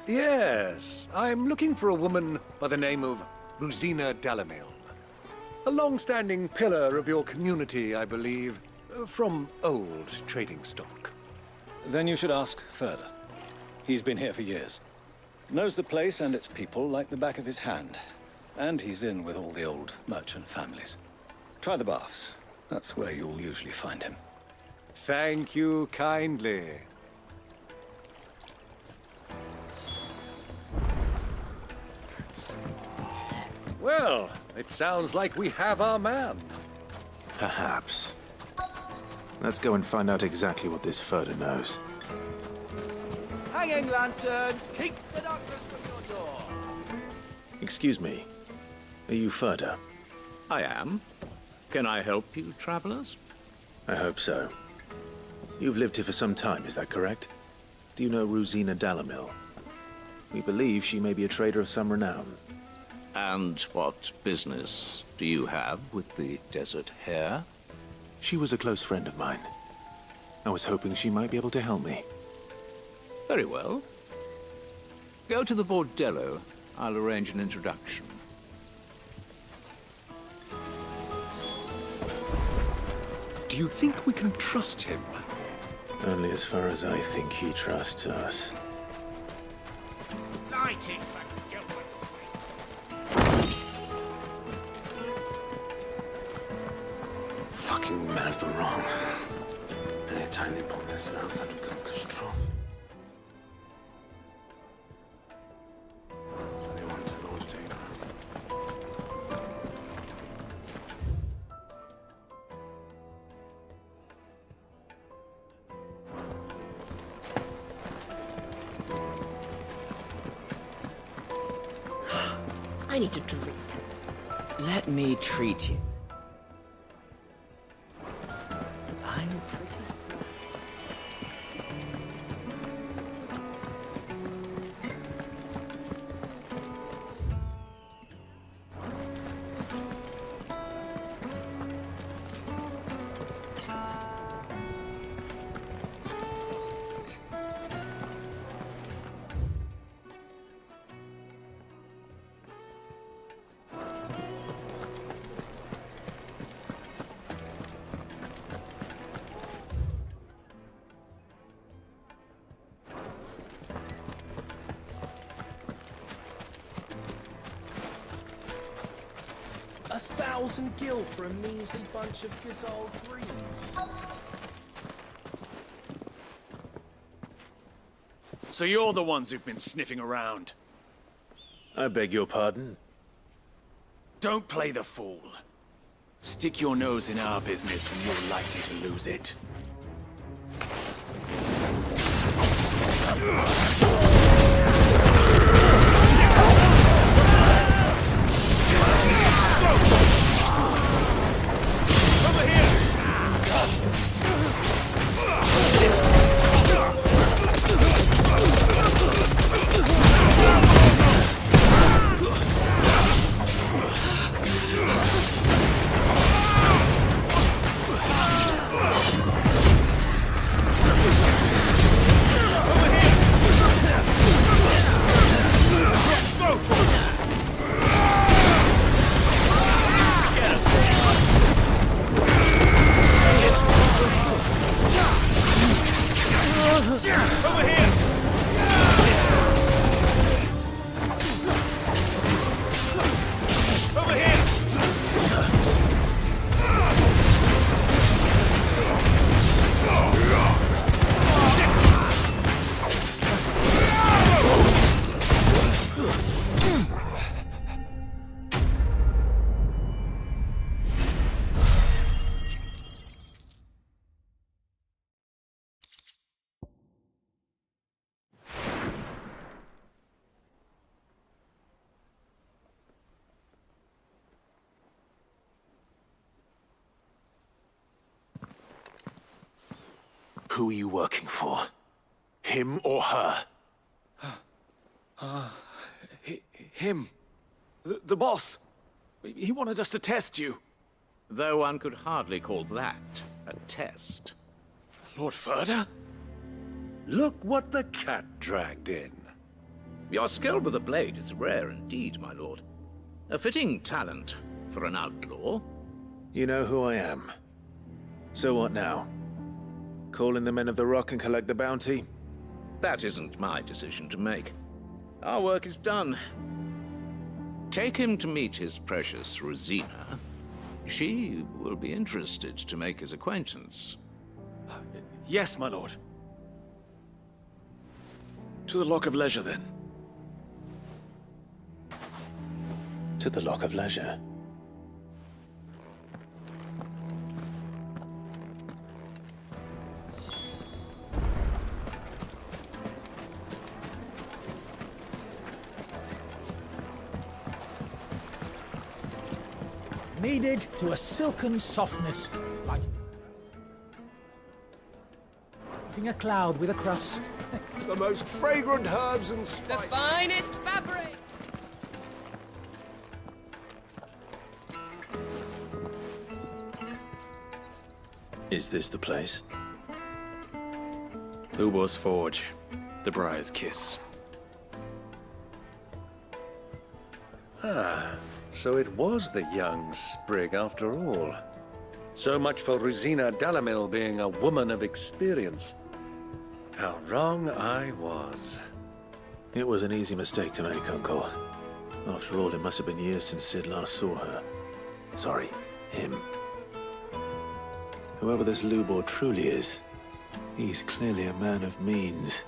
Yes, I'm looking for a woman by the name of Rosina Dalamil. A long-standing pillar of your community, I believe, from old trading stock. Then you should ask further. He's been here for years. Knows the place and its people like the back of his hand. And he's in with all the old merchant families. Try the baths. That's where you'll usually find him. Thank you kindly. Well, it sounds like we have our man. Perhaps. Let's go and find out exactly what this Furder knows. Hanging lanterns, keep the darkness from your door. Excuse me. Are you Furder? I am. Can I help you, travelers? I hope so. You've lived here for some time, is that correct? Do you know Rosina Dalamil? We believe she may be a trader of some renown. And what business do you have with the Desert Hare? She was a close friend of mine. I was hoping she might be able to help me. Very well. Go to the bordello. I'll arrange an introduction. Do you think we can trust him? Only as far as I think he trusts us. Lighting for Gilbert's Fucking men of the wrong. Anytime they pull this out under good control. That's what they want to Lord take us. I need a drink. Let me treat you. I'm pretty. $1,000 for a measly bunch of Gizal greens. So you're the ones who've been sniffing around. I beg your pardon? Don't play the fool. Stick your nose in our business and you're likely to lose it. Who are you working for? Him or her? Him. The boss. He wanted us to test you. Though one could hardly call that a test. Lord Furder? Look what the cat dragged in. Your skill with the blade is rare indeed, my lord. A fitting talent for an outlaw. You know who I am. So what now? Call in the men of the Rock and collect the bounty? That isn't my decision to make. Our work is done. Take him to meet his precious Rosina. She will be interested to make his acquaintance. Yes, my lord. To the Lock of Leisure, then. To the Lock of Leisure. Kneaded to a silken softness, like eating a cloud with a crust. The most fragrant herbs and spices. The finest fabric! Is this the place? Ubor's Forge. The Briar's Kiss. Ah, so it was the young sprig after all. So much for Rosina Dalamil being a woman of experience. How wrong I was. It was an easy mistake to make, Uncle. After all, it must have been years since Sid last saw her. Sorry, him. Whoever this Lubor truly is, he's clearly a man of means.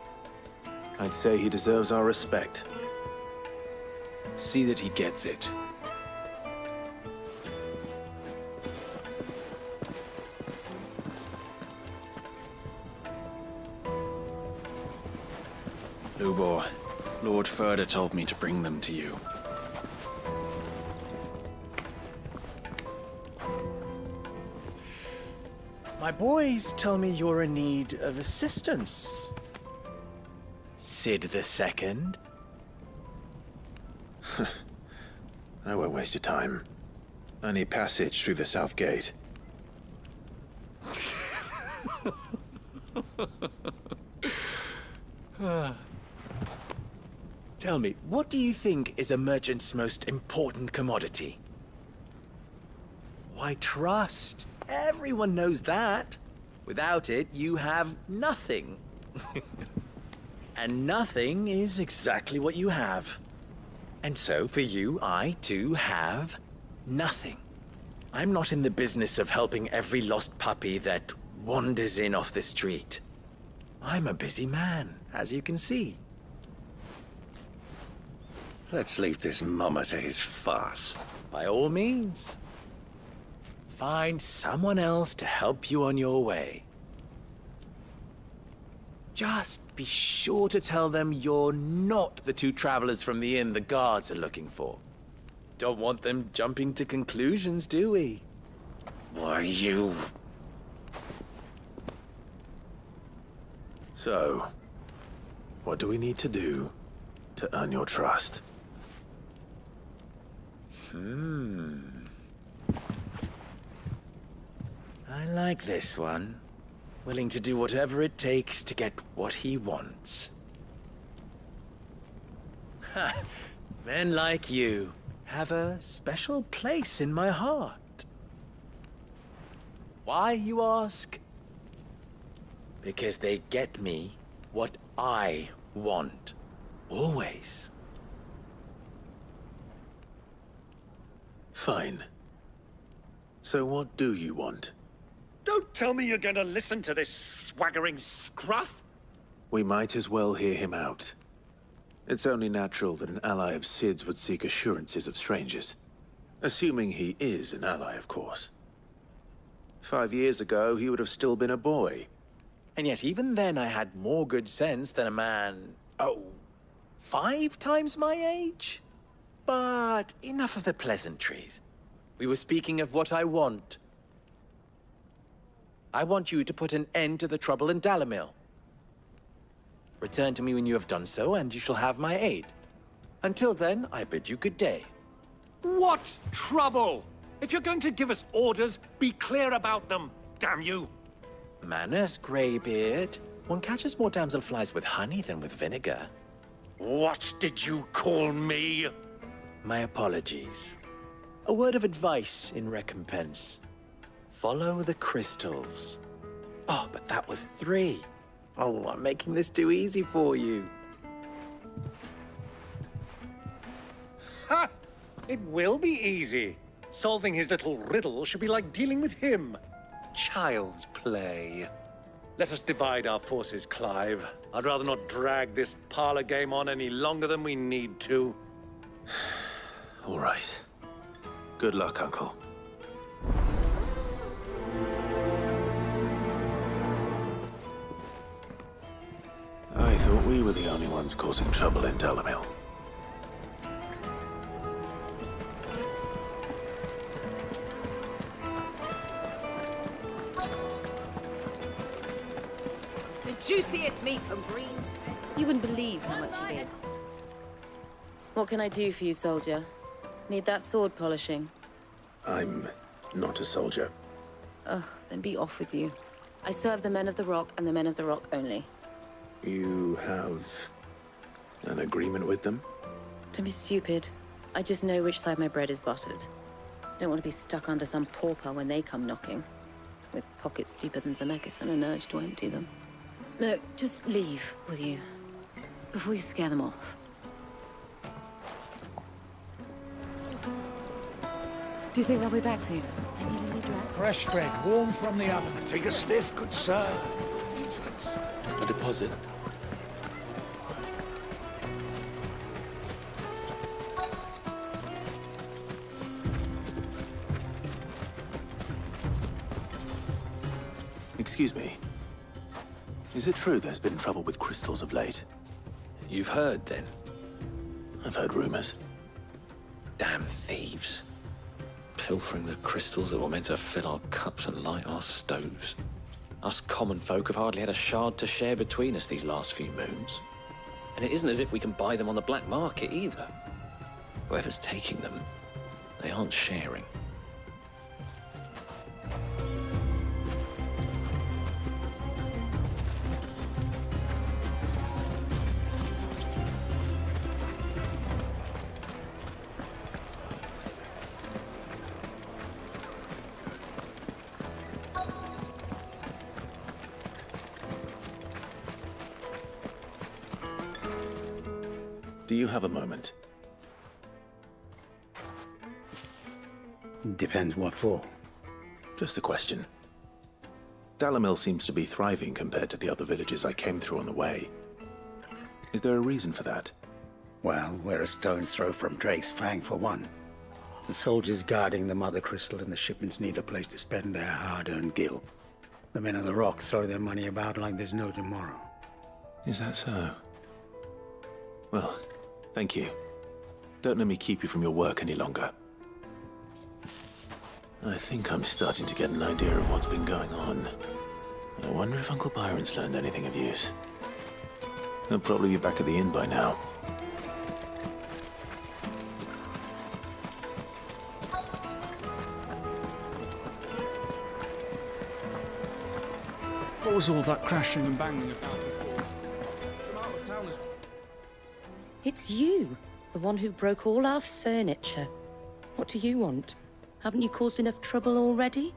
I'd say he deserves our respect. See that he gets it. Lubor, Lord Furder told me to bring them to you. My boys tell me you're in need of assistance. Sid the Second? I won't waste your time. I need passage through the south gate. Tell me, what do you think is a merchant's most important commodity? Why, trust. Everyone knows that. Without it, you have nothing. And nothing is exactly what you have. And so, for you, I, too, have nothing. I'm not in the business of helping every lost puppy that wanders in off the street. I'm a busy man, as you can see. Let's leave this mummer to his farce. By all means. Find someone else to help you on your way. Just be sure to tell them you're not the two travelers from the inn the guards are looking for. Don't want them jumping to conclusions, do we? Why, you... So, what do we need to do to earn your trust? I like this one. Willing to do whatever it takes to get what he wants. Ha! Men like you have a special place in my heart. Why, you ask? Because they get me what I want. Always. Fine. So what do you want? Don't tell me you're going to listen to this swaggering scruff! We might as well hear him out. It's only natural that an ally of Sid's would seek assurances of strangers. Assuming he is an ally, of course. 5 years ago, he would have still been a boy. And yet even then I had more good sense than a man, 5 times my age? But enough of the pleasantries. We were speaking of what I want. I want you to put an end to the trouble in Dalamil. Return to me when you have done so, and you shall have my aid. Until then, I bid you good day. What trouble? If you're going to give us orders, be clear about them, damn you! Manners, Greybeard. One catches more damselflies with honey than with vinegar. What did you call me? My apologies. A word of advice in recompense. Follow the crystals. Oh, but that was 3. Oh, I'm making this too easy for you. Ha! It will be easy. Solving his little riddle should be like dealing with him. Child's play. Let us divide our forces, Clive. I'd rather not drag this parlor game on any longer than we need to. All right. Good luck, Uncle. I thought we were the only ones causing trouble in Dalamil. The juiciest meat from Greens. You wouldn't believe how much you need. What can I do for you, soldier? Need that sword polishing? I'm not a soldier. Ugh, then be off with you. I serve the men of the Rock and the men of the Rock only. You have an agreement with them? Don't be stupid. I just know which side my bread is buttered. Don't want to be stuck under some pauper when they come knocking. With pockets deeper than Zemeckis and an urge to empty them. No, just leave, will you? Before you scare them off. Do you think they'll be back soon? I need a new dress. Fresh bread, warm from the oven. Take a sniff, good sir. A deposit. Excuse me. Is it true there's been trouble with crystals of late? You've heard, then? I've heard rumors. Damn thieves. Pilfering the crystals that were meant to fill our cups and light our stoves. Us common folk have hardly had a shard to share between us these last few moons. And it isn't as if we can buy them on the black market either. Whoever's taking them, they aren't sharing. Do you have a moment? Depends what for. Just a question. Dalamil seems to be thriving compared to the other villages I came through on the way. Is there a reason for that? Well, we're a stone's throw from Drake's Fang, for one. The soldiers guarding the Mother Crystal and the shipments need a place to spend their hard-earned gil. The men of the Rock throw their money about like there's no tomorrow. Is that so? Well, thank you. Don't let me keep you from your work any longer. I think I'm starting to get an idea of what's been going on. I wonder if Uncle Byron's learned anything of use. He'll probably be back at the inn by now. What was all that crashing and banging about before? Some out-of-towners. It's you, the one who broke all our furniture. What do you want? Haven't you caused enough trouble already?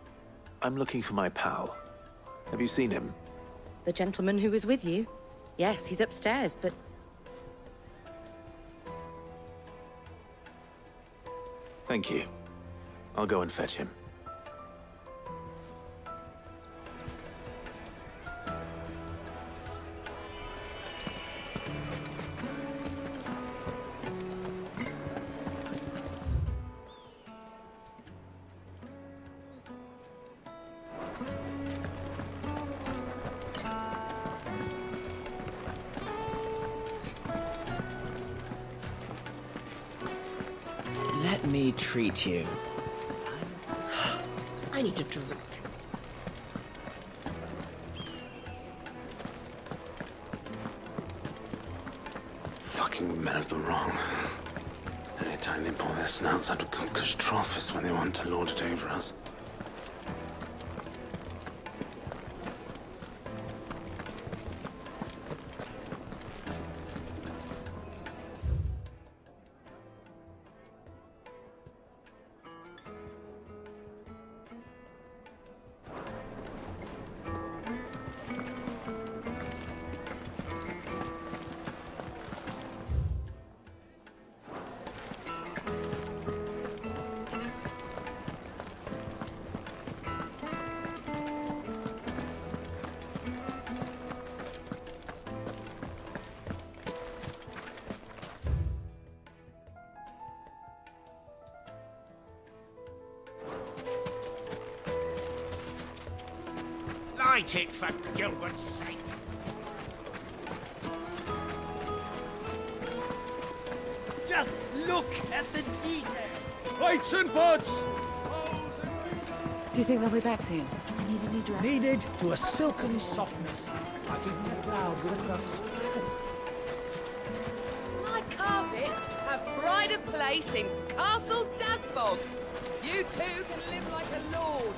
I'm looking for my pal. Have you seen him? The gentleman who was with you? Yes, he's upstairs, but... Thank you. I'll go and fetch him. Let me treat you. I need a drink. Fucking men of the wrong. Anytime they pull their snouts out of cookers' trough when they want to lord it over us. Light it, for Gilbert's sake. Just look at the detail. Lights and buds! Do you think they'll be back soon? I need a new dress. Kneaded to a silken softness, like eating a cloud with a crust. My carpets have pride of place in Castle Dasbog. You too can live like a lord.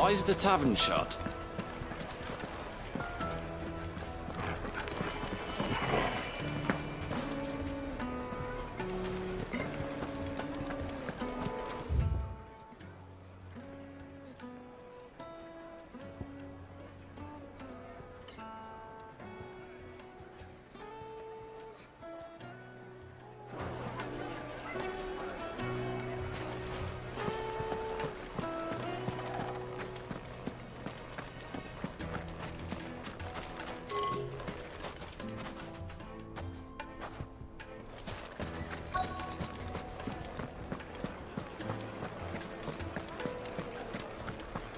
Why's the tavern shut?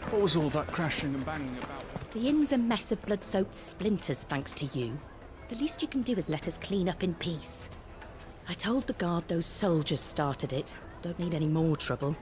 What was all that crashing and banging about? The inn's a mess of blood-soaked splinters, thanks to you. The least you can do is let us clean up in peace. I told the guard those soldiers started it. Don't need any more trouble.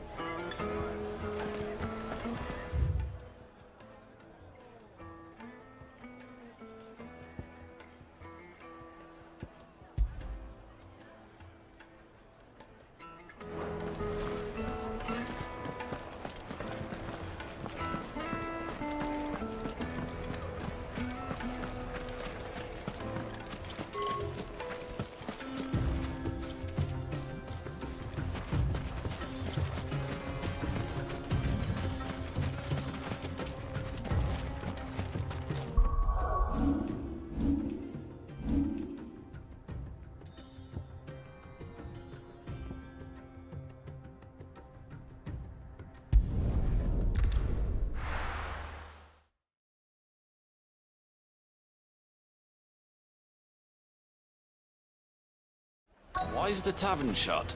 Why's the tavern shut?